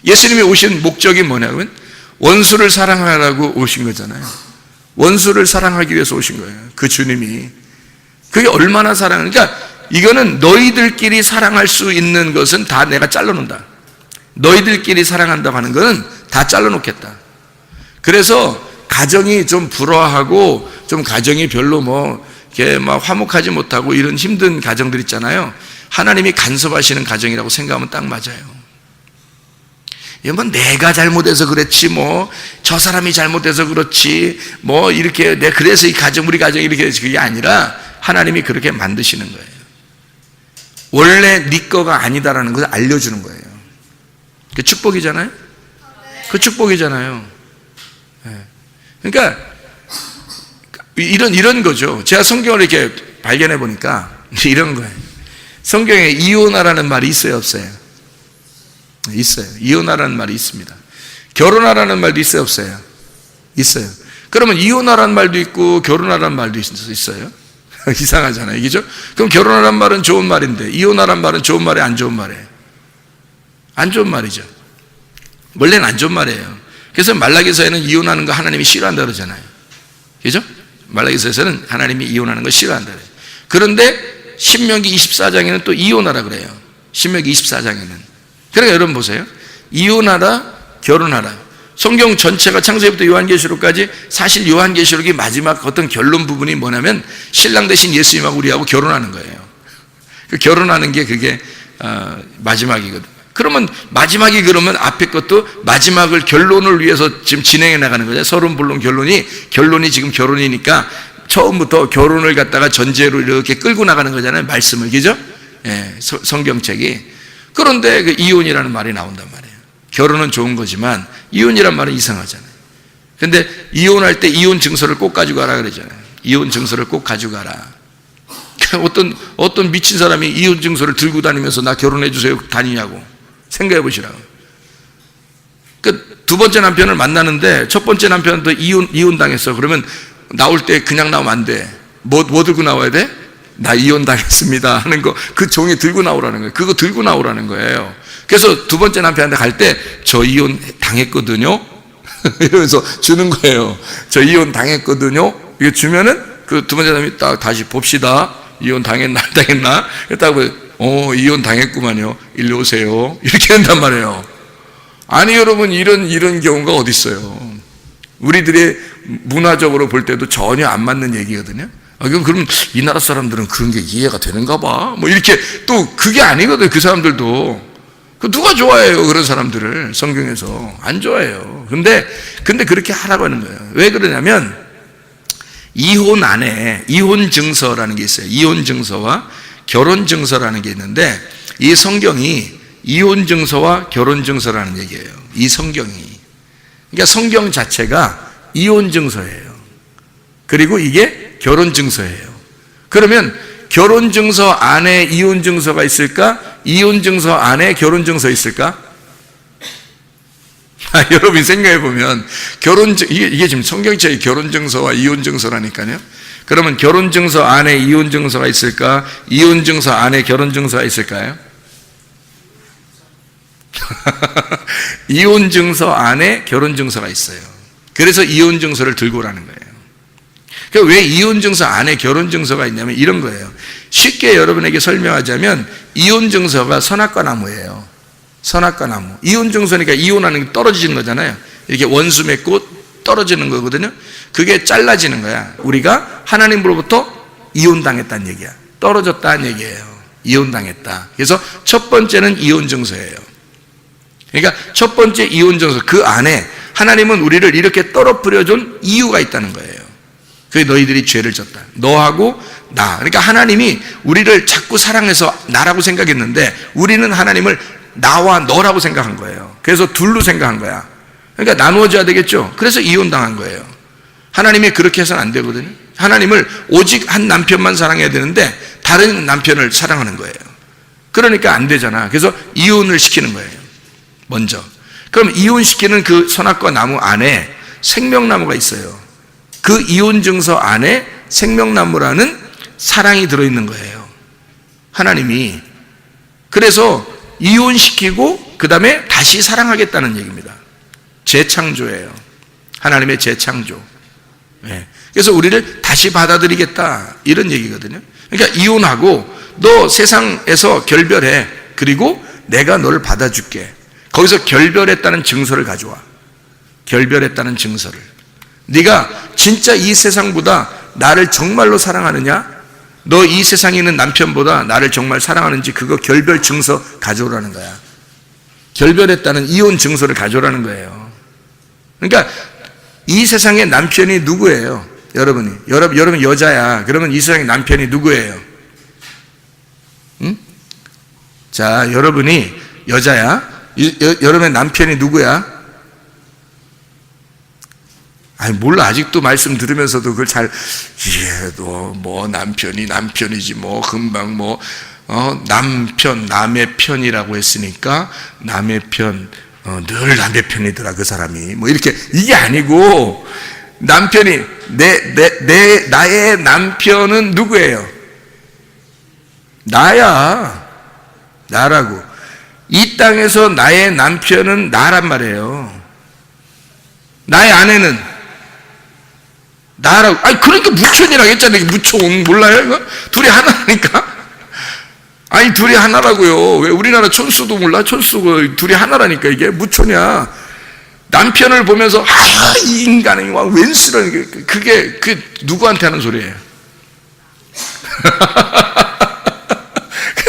예수님이 오신 목적이 뭐냐면 원수를 사랑하라고 오신 거잖아요. 원수를 사랑하기 위해서 오신 거예요, 그 주님이. 그게 얼마나 그러니까 이거는 너희들끼리 사랑할 수 있는 것은 다 내가 잘라놓는다. 너희들끼리 사랑한다고 하는 것은 다 잘라놓겠다. 그래서 가정이 좀 불화하고, 좀 가정이 별로 이렇게 막 화목하지 못하고 이런 힘든 가정들 있잖아요. 하나님이 간섭하시는 가정이라고 생각하면 딱 맞아요. 이건 내가 잘못해서 그렇지, 저 사람이 잘못해서 그렇지, 이렇게 그래서 이 가정, 우리 가정이 이렇게 해서, 그게 아니라 하나님이 그렇게 만드시는 거예요. 원래 네 거가 아니다라는 것을 알려주는 거예요. 그 축복이잖아요. 그 축복이잖아요. 그러니까 이런 거죠. 제가 성경을 이렇게 발견해 보니까 이런 거예요. 성경에 이혼하라는 말이 있어요, 없어요? 있어요. 이혼하라는 말이 있습니다. 결혼하라는 말도 있어요, 없어요? 있어요. 그러면 이혼하라는 말도 있고 결혼하라는 말도 있어요? 이상하잖아요, 그죠? 그럼 결혼하라는 말은 좋은 말인데 이혼하라는 말은 좋은 말이에요, 안 좋은 말이에요? 안 좋은 말이죠. 원래는 안 좋은 말이에요. 그래서 말라기서에는 이혼하는 거 하나님이 싫어한다 그러잖아요, 그죠? 말라기서에서는 하나님이 이혼하는 거 싫어한다 그래요. 그런데 신명기 24장에는 또 이혼하라 그래요. 신명기 24장에는. 그러니까 여러분 보세요. 이혼하라, 결혼하라. 성경 전체가 창세기부터 요한계시록까지, 사실 요한계시록이 마지막 어떤 결론 부분이 뭐냐면 신랑 대신 예수님하고 우리하고 결혼하는 거예요. 그 결혼하는 게 그게 마지막이거든. 그러면 마지막이, 그러면 앞에 것도 마지막을, 결론을 위해서 지금 진행해 나가는 거죠. 서론 본론 결론이 지금 결혼이니까 처음부터 결혼을 갖다가 전제로 이렇게 끌고 나가는 거잖아요, 말씀을, 그죠? 예, 성경책이. 그런데 그 이혼이라는 말이 나온단 말이에요. 결혼은 좋은 거지만 이혼이란 말은 이상하잖아요. 근데 이혼할 때 이혼 증서를 꼭 가지고 가라 그러잖아요. 이혼 증서를 꼭 가지고 가라. 어떤 미친 사람이 이혼 증서를 들고 다니면서 나 결혼해 주세요 다니냐고 생각해 보시라고. 그 두 번째 남편을 만나는데 첫 번째 남편도 이혼 당했어. 그러면 나올 때 그냥 나오면 안 돼. 뭐 들고 나와야 돼? 나 이혼 당했습니다 하는 거, 그 종이 들고 나오라는 거예요. 그거 들고 나오라는 거예요. 그래서 두 번째 남편한테 갈 때 저 이혼 당했거든요 이러면서 주는 거예요. 저 이혼 당했거든요. 이거 주면은 그 두 번째 남편이 딱 다시 봅시다. 이혼 당했나 안 당했나? 딱 이혼 당했구만요. 일로 오세요. 이렇게 한단 말이에요. 아니 여러분, 이런 경우가 어디 있어요? 우리들의 문화적으로 볼 때도 전혀 안 맞는 얘기거든요. 그럼 이 나라 사람들은 그런 게 이해가 되는가 봐. 뭐 이렇게, 또 그게 아니거든요. 그 사람들도. 누가 좋아해요? 그런 사람들을 성경에서 안 좋아해요. 근데 그렇게 하라고 하는 거예요. 왜 그러냐면 이혼 안에 이혼 증서라는 게 있어요. 이혼 증서와 결혼 증서라는 게 있는데, 이 성경이 이혼 증서와 결혼 증서라는 얘기예요. 이 성경이. 그러니까 성경 자체가 이혼 증서예요. 그리고 이게 결혼 증서예요. 그러면 결혼 증서 안에 이혼 증서가 있을까? 이혼 증서 안에 결혼 증서 있을까? 여러분이 생각해 보면 이게 지금 성경책이 결혼 증서와 이혼 증서라니까요. 그러면 결혼 증서 안에 이혼 증서가 있을까? 이혼 증서 안에 결혼 증서가 있을까요? 이혼 증서 안에 결혼 증서가 있어요. 그래서 이혼 증서를 들고 오라는 거예요. 왜 이혼 증서 안에 결혼 증서가 있냐면 이런 거예요. 쉽게 여러분에게 설명하자면 이혼 증서가 선악과 나무예요. 선악과 나무. 이혼 증서니까 이혼하는 게 떨어지는 거잖아요. 이렇게 원수 맺고 떨어지는 거거든요. 그게 잘라지는 거야. 우리가 하나님으로부터 이혼당했다는 얘기야. 떨어졌다는 얘기예요. 이혼당했다. 그래서 첫 번째는 이혼 증서예요. 그러니까 첫 번째 이혼 증서, 그 안에 하나님은 우리를 이렇게 떨어뜨려 준 이유가 있다는 거예요. 그게 너희들이 죄를 졌다. 너하고 나. 그러니까 하나님이 우리를 자꾸 사랑해서 나라고 생각했는데, 우리는 하나님을 나와 너라고 생각한 거예요. 그래서 둘로 생각한 거야. 그러니까 나누어져야 되겠죠. 그래서 이혼당한 거예요. 하나님이 그렇게 해서는 안 되거든요. 하나님을 오직 한 남편만 사랑해야 되는데 다른 남편을 사랑하는 거예요. 그러니까 안 되잖아. 그래서 이혼을 시키는 거예요. 먼저. 그럼 이혼시키는 그 선악과 나무 안에 생명나무가 있어요. 그 이혼 증서 안에 생명나무라는 사랑이 들어있는 거예요. 하나님이. 그래서 이혼시키고 그 다음에 다시 사랑하겠다는 얘기입니다. 재창조예요. 하나님의 재창조. 네. 그래서 우리를 다시 받아들이겠다, 이런 얘기거든요. 그러니까 이혼하고 너 세상에서 결별해. 그리고 내가 너를 받아줄게. 거기서 결별했다는 증서를 가져와. 결별했다는 증서를. 네가 진짜 이 세상보다 나를 정말로 사랑하느냐? 너 이 세상에 있는 남편보다 나를 정말 사랑하는지, 그거 결별 증서 가져오라는 거야. 결별했다는 이혼 증서를 가져오라는 거예요. 그러니까 이 세상의 남편이 누구예요? 여러분이. 여러분 여자야. 그러면 이 세상의 남편이 누구예요? 응? 자, 여러분이 여자야. 여러분의 남편이 누구야? 아니, 몰라. 아직도 말씀 들으면서도 그걸 잘, 뭐 남편이지, 뭐, 금방 남의 편이라고 했으니까, 남의 편, 늘 남의 편이더라, 그 사람이. 뭐, 이렇게, 이게 아니고, 남편이, 나의 남편은 누구예요? 나야. 나라고. 이 땅에서 나의 남편은 나란 말이에요. 나의 아내는 나라고. 아니, 그러니까 무촌이라고 했잖아요. 무촌. 몰라요? 이거? 둘이 하나니까? 아니, 둘이 하나라고요. 왜 우리나라 촌수도 몰라? 촌수가 둘이 하나라니까. 이게 무촌이야. 남편을 보면서, 이 인간이 웬수라는 그게 누구한테 하는 소리예요?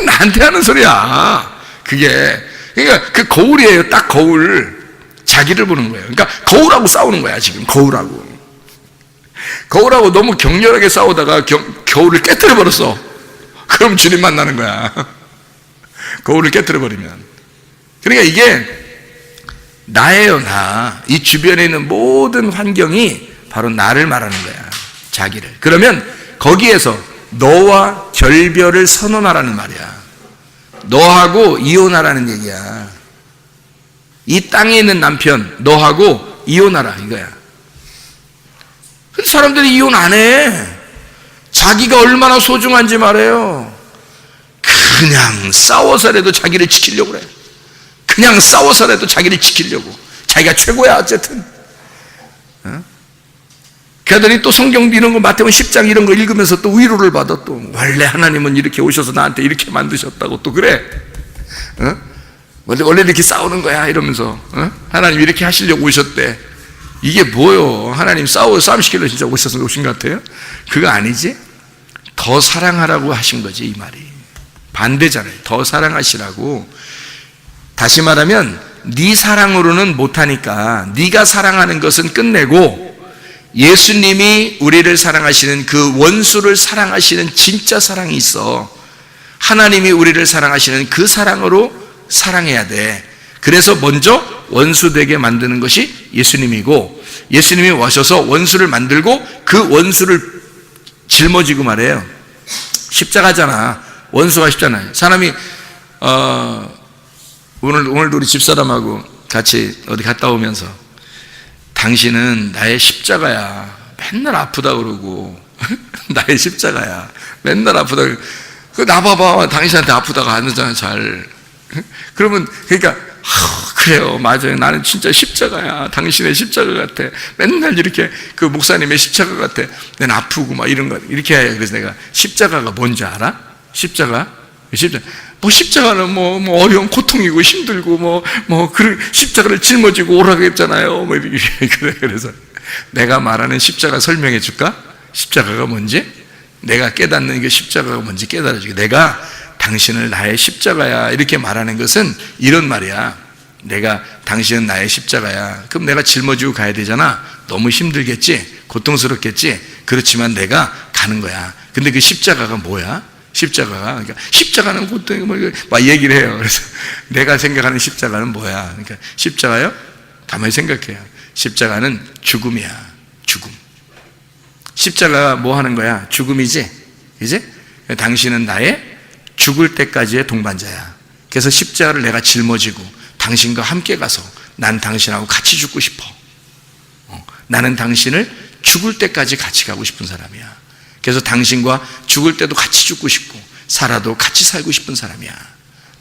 나한테 하는 소리야. 그게. 그러니까 그 거울이에요. 딱 거울. 자기를 보는 거예요. 그러니까 거울하고 싸우는 거야, 지금. 거울하고 너무 격렬하게 싸우다가 거울을 깨뜨려 버렸어. 그럼 주님 만나는 거야. 거울을 깨뜨려 버리면. 그러니까 이게 나예요, 나. 이 주변에 있는 모든 환경이 바로 나를 말하는 거야. 자기를. 그러면 거기에서 너와 결별을 선언하라는 말이야. 너하고 이혼하라는 얘기야. 이 땅에 있는 남편, 너하고 이혼하라, 이거야. 근데 사람들이 이혼 안 해. 자기가 얼마나 소중한지 말해요. 그냥 싸워서라도 자기를 지키려고 그래. 그냥 싸워서라도 자기를 지키려고. 자기가 최고야 어쨌든. 그러더니 또 성경 이런 거 마태복음 10장 이런 거 읽으면서 또 위로를 받아. 또 원래 하나님은 이렇게 오셔서 나한테 이렇게 만드셨다고 또 그래. 원래 이렇게 싸우는 거야 이러면서 하나님 이렇게 하시려고 오셨대. 이게 뭐요? 하나님 싸움 시키려고 진짜 오신 것 같아요? 그거 아니지? 더 사랑하라고 하신 거지 이 말이. 반대잖아요. 더 사랑하시라고. 다시 말하면 네 사랑으로는 못하니까 네가 사랑하는 것은 끝내고 예수님이 우리를 사랑하시는 그 원수를 사랑하시는 진짜 사랑이 있어. 하나님이 우리를 사랑하시는 그 사랑으로 사랑해야 돼. 그래서 먼저 원수 되게 만드는 것이 예수님이고, 예수님이 오셔서 원수를 만들고 그 원수를 짊어지고 말해요. 십자가잖아. 원수가 십자가잖아요. 사람이 오늘도 우리 집사람하고 같이 어디 갔다 오면서 당신은 나의 십자가야. 맨날 아프다 그러고 나의 십자가야. 맨날 아프다. 나 봐봐. 당신한테 아프다가 안 하잖아 잘. 그러면 그러니까 그래요. 맞아요. 나는 진짜 십자가야. 당신의 십자가 같아. 맨날 이렇게 그 목사님의 십자가 같아. 난 아프고 막 이런 거 이렇게 해요. 그래서 내가 십자가가 뭔지 알아? 십자가는 뭐 어려운 고통이고 힘들고 그 십자가를 짊어지고 오라고 했잖아요. 뭐 이렇게 그래서 내가 말하는 십자가 설명해 줄까? 십자가가 뭔지? 내가 깨닫는 게 십자가가 뭔지 깨달아주게. 내가 당신을 나의 십자가야 이렇게 말하는 것은 이런 말이야. 내가 당신은 나의 십자가야. 그럼 내가 짊어지고 가야 되잖아. 너무 힘들겠지? 고통스럽겠지? 그렇지만 내가 가는 거야. 근데 그 십자가가 뭐야? 십자가가, 그러니까 십자가는 고통이 막 얘기를 해요. 그래서 내가 생각하는 십자가는 뭐야? 그러니까 십자가요? 가만히 생각해요. 십자가는 죽음이야. 죽음. 십자가가 뭐 하는 거야? 죽음이지? 이제 당신은 나의 죽을 때까지의 동반자야. 그래서 십자가를 내가 짊어지고 당신과 함께 가서 난 당신하고 같이 죽고 싶어. 나는 당신을 죽을 때까지 같이 가고 싶은 사람이야. 그래서 당신과 죽을 때도 같이 죽고 싶고 살아도 같이 살고 싶은 사람이야.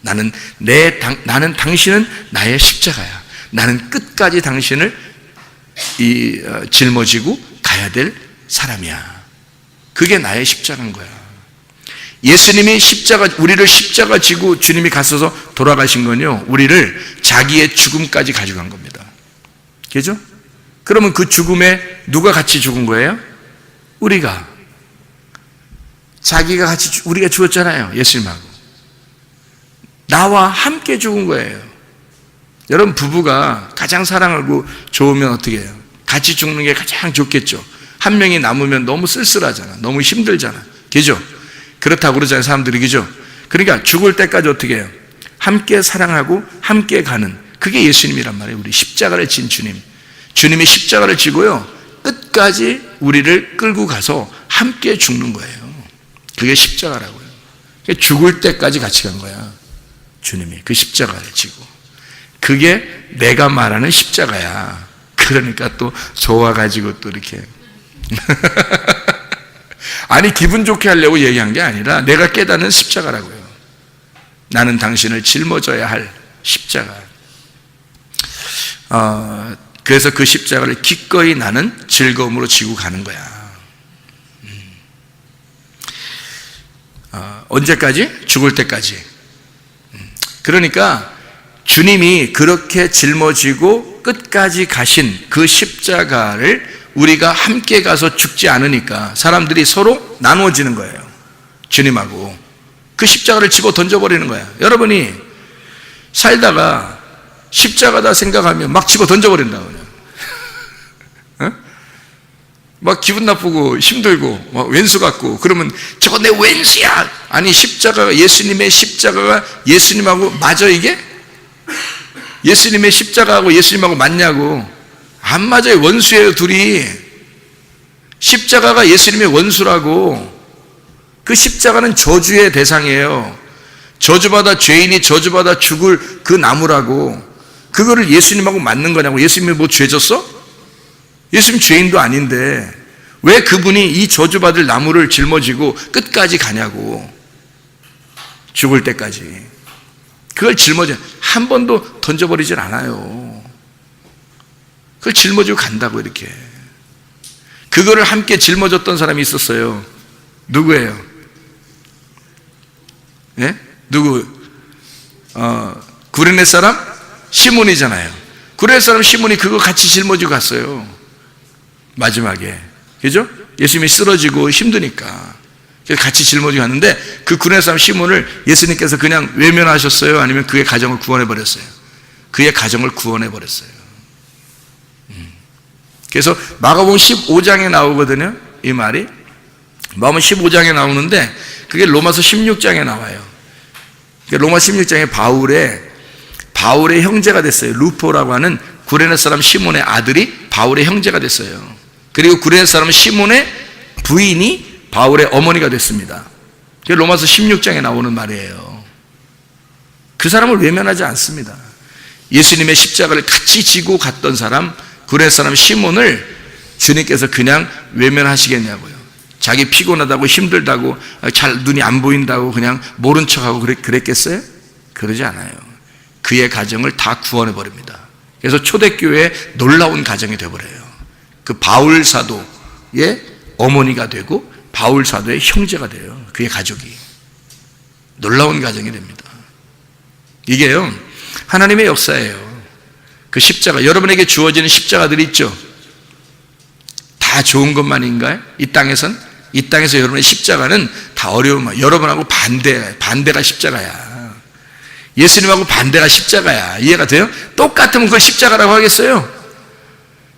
나는 당신은 나의 십자가야. 나는 끝까지 당신을 짊어지고 가야 될 사람이야. 그게 나의 십자가인 거야. 예수님이 우리를 십자가 지고 주님이 가셔서 돌아가신 건요, 우리를 자기의 죽음까지 가져간 겁니다. 그죠? 그러면 그 죽음에 누가 같이 죽은 거예요? 우리가. 우리가 죽었잖아요. 예수님하고. 나와 함께 죽은 거예요. 여러분, 부부가 가장 사랑하고 좋으면 어떻게 해요? 같이 죽는 게 가장 좋겠죠. 한 명이 남으면 너무 쓸쓸하잖아. 너무 힘들잖아. 그죠? 그렇다고 그러잖아요. 사람들이. 그죠? 그러니까 죽을 때까지 어떻게 해요? 함께 사랑하고 함께 가는. 그게 예수님이란 말이에요. 우리 십자가를 진 주님. 주님이 십자가를 지고요, 끝까지 우리를 끌고 가서 함께 죽는 거예요. 그게 십자가라고요. 죽을 때까지 같이 간 거야. 주님이 그 십자가를 지고. 그게 내가 말하는 십자가야. 그러니까 또 좋아가지고 또 이렇게 아니 기분 좋게 하려고 얘기한 게 아니라 내가 깨닫는 십자가라고요. 나는 당신을 짊어져야 할 십자가. 그래서 그 십자가를 기꺼이 나는 즐거움으로 지고 가는 거야. 언제까지? 죽을 때까지. 그러니까 주님이 그렇게 짊어지고 끝까지 가신 그 십자가를 우리가 함께 가서 죽지 않으니까 사람들이 서로 나누어지는 거예요. 주님하고. 그 십자가를 집어 던져버리는 거야. 여러분이 살다가 십자가다 생각하면 막 집어 던져버린다고 그냥. 막 기분 나쁘고 힘들고 막 왼수 같고 그러면 저거 내 왼수야. 아니 십자가가, 예수님의 십자가가 예수님하고 맞아 이게? 예수님의 십자가하고 예수님하고 맞냐고. 안 맞아요. 원수예요 둘이. 십자가가 예수님의 원수라고. 그 십자가는 저주의 대상이에요. 저주받아 죄인이 저주받아 죽을 그 나무라고. 그거를 예수님하고 맞는 거냐고. 예수님이 뭐 죄 졌어? 예수님 죄인도 아닌데 왜 그분이 이 저주받을 나무를 짊어지고 끝까지 가냐고. 죽을 때까지. 그걸 짊어져 한 번도 던져버리질 않아요. 그걸 짊어지고 간다고 이렇게. 그거를 함께 짊어졌던 사람이 있었어요. 누구예요? 예? 누구? 구레네 사람? 시몬이잖아요. 구레네 사람 시몬이 그거 같이 짊어지고 갔어요. 마지막에. 그죠? 예수님이 쓰러지고 힘드니까. 그래서 같이 짊어지고 갔는데 그 구레네 사람 시몬을 예수님께서 그냥 외면하셨어요? 아니면 그의 가정을 구원해버렸어요? 그의 가정을 구원해버렸어요. 그래서 마가복음 15장에 나오거든요. 이 말이. 마가복음 15장에 나오는데 그게 로마서 16장에 나와요. 로마 16장에 바울의 형제가 됐어요. 루포라고 하는 구레네 사람 시몬의 아들이 바울의 형제가 됐어요. 그리고 구레네 사람 시몬의 부인이 바울의 어머니가 됐습니다. 그게 로마서 16장에 나오는 말이에요. 그 사람을 외면하지 않습니다. 예수님의 십자가를 같이 지고 갔던 사람, 구레네 사람 시몬을 주님께서 그냥 외면하시겠냐고요. 자기 피곤하다고 힘들다고 잘 눈이 안 보인다고 그냥 모른 척하고 그랬겠어요? 그러지 않아요. 그의 가정을 다 구원해버립니다. 그래서 초대교회에 놀라운 가정이 되어버려요. 그 바울 사도의 어머니가 되고 바울 사도의 형제가 돼요. 그의 가족이. 놀라운 가정이 됩니다. 이게요, 하나님의 역사예요. 그 십자가, 여러분에게 주어지는 십자가들이 있죠. 다 좋은 것만인가요? 이 땅에서 여러분의 십자가는 다 어려운 말. 여러분하고 반대가 십자가야. 예수님하고 반대가 십자가야. 이해가 돼요? 똑같으면 그걸 십자가라고 하겠어요?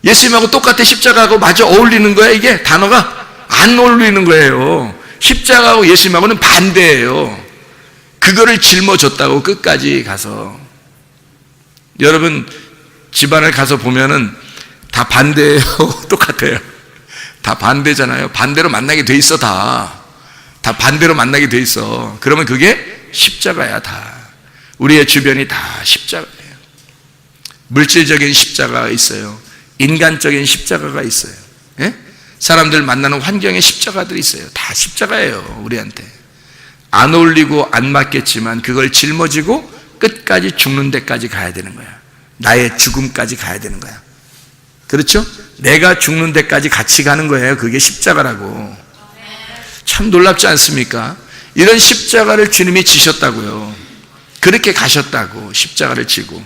예수님하고 똑같아 십자가하고 마저 어울리는 거야, 이게? 단어가? 안 어울리는 거예요. 십자가하고 예수님하고는 반대예요. 그거를 짊어졌다고 끝까지 가서. 여러분 집안을 가서 보면은 다 반대예요? 똑같아요? 다 반대잖아요. 반대로 만나게 돼 있어. 다 반대로 만나게 돼 있어. 그러면 그게 십자가야. 다 우리의 주변이 다 십자가예요. 물질적인 십자가가 있어요. 인간적인 십자가가 있어요. 예? 사람들 만나는 환경에 십자가들이 있어요. 다 십자가예요. 우리한테 안 어울리고 안 맞겠지만 그걸 짊어지고 끝까지 죽는 데까지 가야 되는 거야. 나의 죽음까지 가야 되는 거야. 그렇죠? 내가 죽는 데까지 같이 가는 거예요. 그게 십자가라고. 참 놀랍지 않습니까? 이런 십자가를 주님이 지셨다고요. 그렇게 가셨다고. 십자가를 지고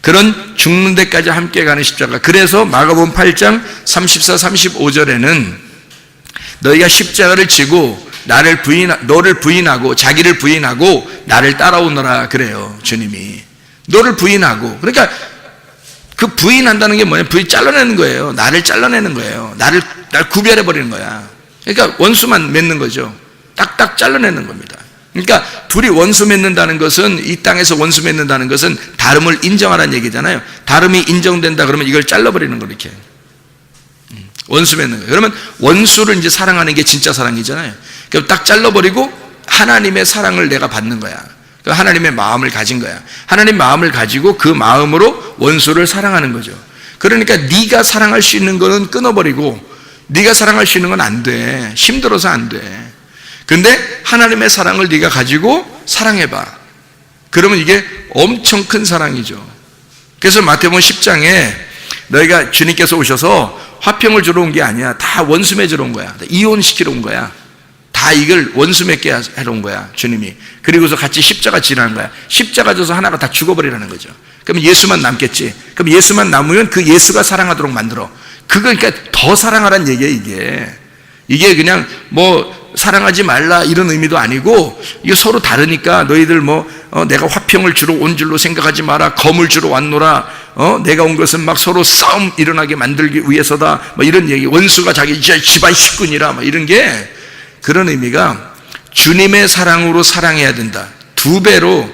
그런 죽는 데까지 함께 가는 십자가. 그래서 마가복음 8장 34, 35절에는 너희가 십자가를 지고 너를 부인하고 자기를 부인하고 나를 따라오너라 그래요. 주님이 너를 부인하고. 그러니까 그 부인한다는 게 뭐냐? 부인 잘라내는 거예요. 나를 잘라내는 거예요. 날 구별해 버리는 거야. 그러니까 원수만 맺는 거죠. 딱딱 잘라내는 겁니다. 그러니까 둘이 원수 맺는다는 것은, 이 땅에서 원수 맺는다는 것은 다름을 인정하라는 얘기잖아요. 다름이 인정된다 그러면 이걸 잘라버리는 거. 이렇게 원수 맺는 거예요. 그러면 원수를 이제 사랑하는 게 진짜 사랑이잖아요. 그럼 딱 잘라버리고 하나님의 사랑을 내가 받는 거야. 하나님의 마음을 가진 거야. 하나님 마음을 가지고 그 마음으로 원수를 사랑하는 거죠. 그러니까 네가 사랑할 수 있는 거는 끊어버리고, 네가 사랑할 수 있는 건 안 돼. 힘들어서 안 돼. 근데 하나님의 사랑을 네가 가지고 사랑해봐. 그러면 이게 엄청 큰 사랑이죠. 그래서 마태복음 10장에 너희가 주님께서 오셔서 화평을 주러 온 게 아니야. 다 원수 맺으러 온 거야. 이혼시키러 온 거야. 다 이걸 원수 맺게 하러 온 거야, 주님이. 그리고서 같이 십자가 지라는 거야. 십자가 져서 하나가 다 죽어버리라는 거죠. 그럼 예수만 남겠지. 그럼 예수만 남으면 그 예수가 사랑하도록 만들어. 그러니까 더 사랑하라는 얘기예요, 이게 그냥 뭐 사랑하지 말라 이런 의미도 아니고, 이게 서로 다르니까 너희들 내가 화평을 주러 온 줄로 생각하지 마라. 검을 주러 왔노라. 내가 온 것은 막 서로 싸움 일어나게 만들기 위해서다. 이런 얘기. 원수가 자기 집안 식군이라. 이런 게, 그런 의미가 주님의 사랑으로 사랑해야 된다. 2배로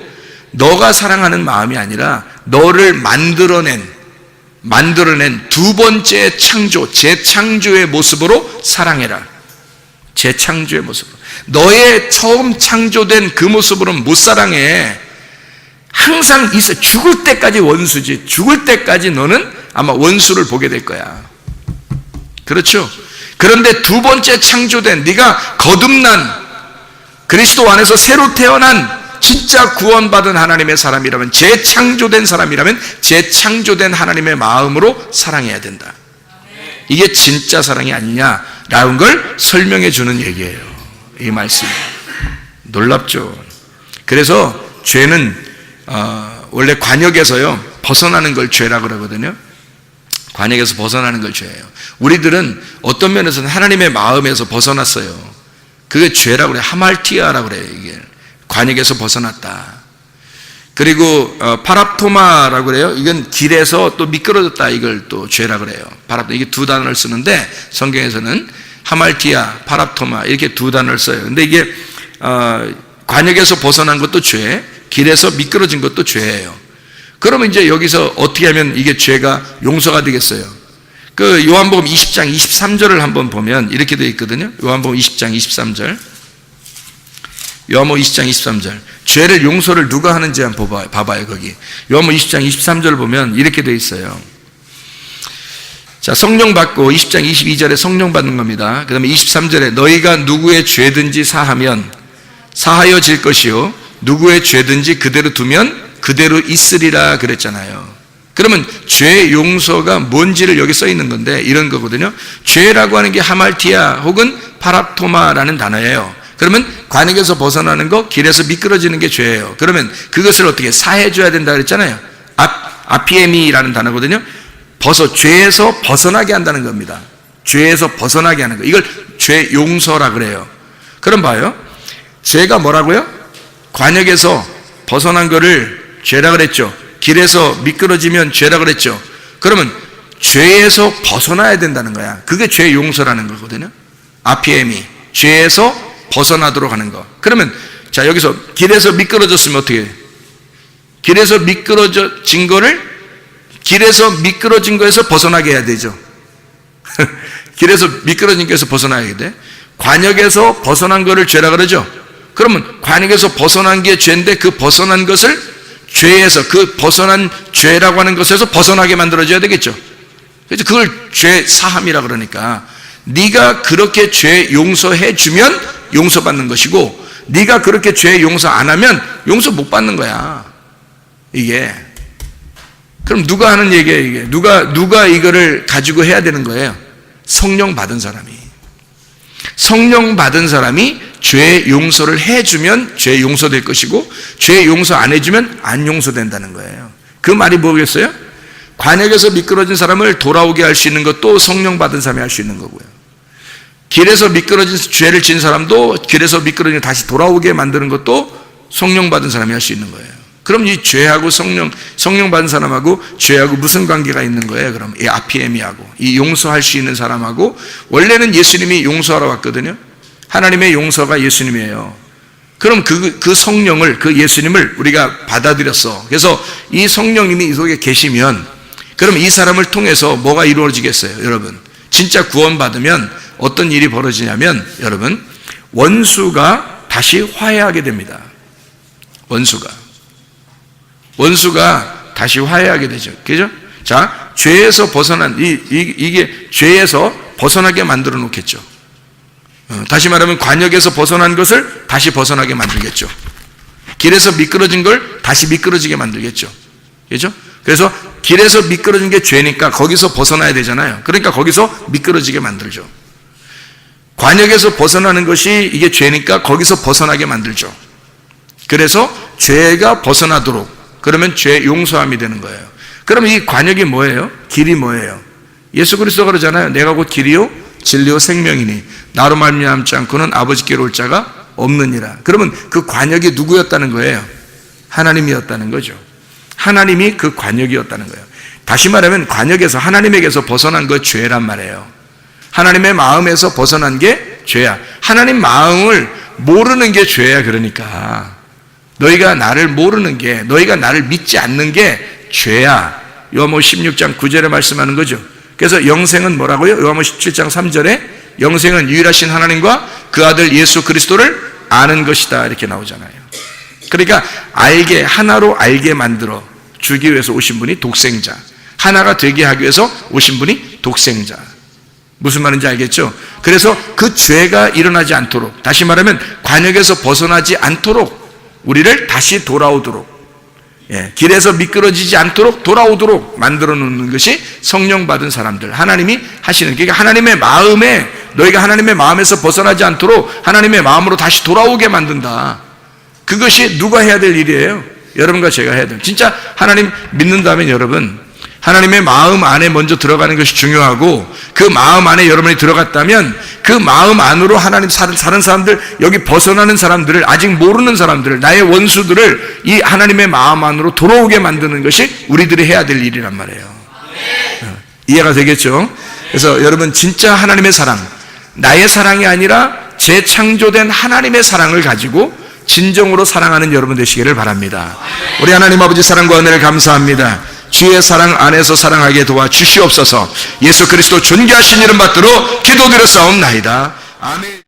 너가 사랑하는 마음이 아니라 너를 만들어낸 두 번째 창조, 재창조의 모습으로 사랑해라. 재창조의 모습으로. 너의 처음 창조된 그 모습으로는 못 사랑해. 항상 있어. 죽을 때까지 원수지. 죽을 때까지 너는 아마 원수를 보게 될 거야. 그렇죠? 그런데 두 번째 창조된, 네가 거듭난 그리스도 안에서 새로 태어난 진짜 구원받은 하나님의 사람이라면, 재창조된 사람이라면 재창조된 하나님의 마음으로 사랑해야 된다. 이게 진짜 사랑이 아니냐라는 걸 설명해 주는 얘기예요. 이 말씀 놀랍죠. 그래서 죄는 원래 관역에서요 벗어나는 걸 죄라고 그러거든요. 관역에서 벗어나는 걸 죄예요. 우리들은 어떤 면에서는 하나님의 마음에서 벗어났어요. 그게 죄라고 그래요. 하말티아라고 그래요. 이게 관역에서 벗어났다. 그리고 파랍토마라고 그래요. 이건 길에서 또 미끄러졌다. 이걸 또 죄라고 그래요. 이게 두 단어를 쓰는데 성경에서는 하말티아, 파랍토마 이렇게 두 단어를 써요. 근데 이게 관역에서 벗어난 것도 죄, 길에서 미끄러진 것도 죄예요. 그러면 이제 여기서 어떻게 하면 이게 죄가 용서가 되겠어요? 그 요한복음 20장 23절을 한번 보면 이렇게 되어 있거든요. 요한복음 20장 23절. 요한복음 20장 23절. 죄를 용서를 누가 하는지 한번 봐봐요, 거기. 요한복음 20장 23절을 보면 이렇게 되어 있어요. 자, 성령 받고 20장 22절에 성령 받는 겁니다. 그 다음에 23절에 너희가 누구의 죄든지 사하면 사하여질 것이요 누구의 죄든지 그대로 두면 그대로 있으리라 그랬잖아요. 그러면 죄 용서가 뭔지를 여기 써 있는 건데 이런 거거든요. 죄라고 하는 게 하말티아 혹은 파랍토마라는 단어예요. 그러면 관역에서 벗어나는 거, 길에서 미끄러지는 게 죄예요. 그러면 그것을 어떻게 사해줘야 된다 그랬잖아요. 아피에미라는 단어거든요. 죄에서 벗어나게 한다는 겁니다. 죄에서 벗어나게 하는 거. 이걸 죄 용서라 그래요. 그럼 봐요. 죄가 뭐라고요? 관역에서 벗어난 거를 죄라 그랬죠. 길에서 미끄러지면 죄라 그랬죠. 그러면 죄에서 벗어나야 된다는 거야. 그게 죄 용서라는 거거든요. 아피에미, 죄에서 벗어나도록 하는 거. 그러면 자, 여기서 길에서 미끄러졌으면 어떻게 해? 길에서 미끄러진 거에서 벗어나게 해야 되죠. 길에서 미끄러진 거에서 벗어나야 돼. 관역에서 벗어난 거를 죄라 그러죠. 그러면 관역에서 벗어난 게 죄인데 그 벗어난 것을 죄에서, 그 벗어난 죄라고 하는 것에서 벗어나게 만들어줘야 되겠죠. 그래서 그걸 죄 사함이라 그러니까 네가 그렇게 죄 용서해 주면 용서받는 것이고 네가 그렇게 죄 용서 안 하면 용서 못 받는 거야. 이게. 그럼 누가 하는 얘기예요, 이게? 누가 이거를 가지고 해야 되는 거예요? 성령 받은 사람이. 성령 받은 사람이 죄 용서를 해주면 죄 용서될 것이고 죄 용서 안 해주면 안 용서된다는 거예요. 그 말이 뭐겠어요? 관역에서 미끄러진 사람을 돌아오게 할 수 있는 것도 성령 받은 사람이 할 수 있는 거고요. 길에서 미끄러진 죄를 진 사람도 길에서 미끄러진 다시 돌아오게 만드는 것도 성령 받은 사람이 할 수 있는 거예요. 그럼 이 죄하고 성령 받은 사람하고 죄하고 무슨 관계가 있는 거예요? 그럼 이 아피에미하고 이 용서할 수 있는 사람하고 원래는 예수님이 용서하러 왔거든요. 하나님의 용서가 예수님이에요. 그럼 그 성령을, 그 예수님을 우리가 받아들였어. 그래서 이 성령님이 이 속에 계시면 그럼 이 사람을 통해서 뭐가 이루어지겠어요? 여러분, 진짜 구원받으면 어떤 일이 벌어지냐면 여러분, 원수가 다시 화해하게 됩니다. 원수가 다시 화해하게 되죠. 그죠? 자, 죄에서 벗어난 이게 죄에서 벗어나게 만들어 놓겠죠. 다시 말하면 관역에서 벗어난 것을 다시 벗어나게 만들겠죠. 길에서 미끄러진 걸 다시 미끄러지게 만들겠죠. 그죠? 그래서 길에서 미끄러진 게 죄니까 거기서 벗어나야 되잖아요. 그러니까 거기서 미끄러지게 만들죠. 관역에서 벗어나는 것이 이게 죄니까 거기서 벗어나게 만들죠. 그래서 죄가 벗어나도록, 그러면 죄 용서함이 되는 거예요. 그럼 이 관역이 뭐예요? 길이 뭐예요? 예수 그리스도가 그러잖아요. 내가 곧 길이요 진리요 생명이니 나로 말미암지 않고는 아버지께로 올 자가 없느니라. 그러면 그 관역이 누구였다는 거예요? 하나님이었다는 거죠. 하나님이 그 관역이었다는 거예요. 다시 말하면 관역에서, 하나님에게서 벗어난 거 죄란 말이에요. 하나님의 마음에서 벗어난 게 죄야. 하나님 마음을 모르는 게 죄야. 그러니까 너희가 나를 모르는 게, 너희가 나를 믿지 않는 게 죄야. 요한복음 16장 9절에 말씀하는 거죠. 그래서 영생은 뭐라고요? 요한복음 17장 3절에 영생은 유일하신 하나님과 그 아들 예수 그리스도를 아는 것이다, 이렇게 나오잖아요. 그러니까 하나로 알게 만들어 주기 위해서 오신 분이 독생자, 하나가 되게 하기 위해서 오신 분이 독생자. 무슨 말인지 알겠죠? 그래서 그 죄가 일어나지 않도록, 다시 말하면 관역에서 벗어나지 않도록 우리를 다시 돌아오도록, 길에서 미끄러지지 않도록 돌아오도록 만들어 놓는 것이 성령 받은 사람들, 하나님이 하시는, 그러니까 하나님의 마음에, 너희가 하나님의 마음에서 벗어나지 않도록 하나님의 마음으로 다시 돌아오게 만든다. 그것이 누가 해야 될 일이에요? 여러분과 제가 해야 돼요. 진짜 하나님 믿는다면 여러분, 하나님의 마음 안에 먼저 들어가는 것이 중요하고, 그 마음 안에 여러분이 들어갔다면 그 마음 안으로 하나님 사는 사람들, 여기 벗어나는 사람들을, 아직 모르는 사람들을, 나의 원수들을 이 하나님의 마음 안으로 돌아오게 만드는 것이 우리들이 해야 될 일이란 말이에요. 이해가 되겠죠? 그래서 여러분, 진짜 하나님의 사랑, 나의 사랑이 아니라 재창조된 하나님의 사랑을 가지고 진정으로 사랑하는 여러분 되시기를 바랍니다. 우리 하나님 아버지 사랑과 은혜를 감사합니다. 주의 사랑 안에서 사랑하게 도와주시옵소서. 예수 그리스도 존귀하신 이름 받들어 기도드렸사옵나이다. 아멘.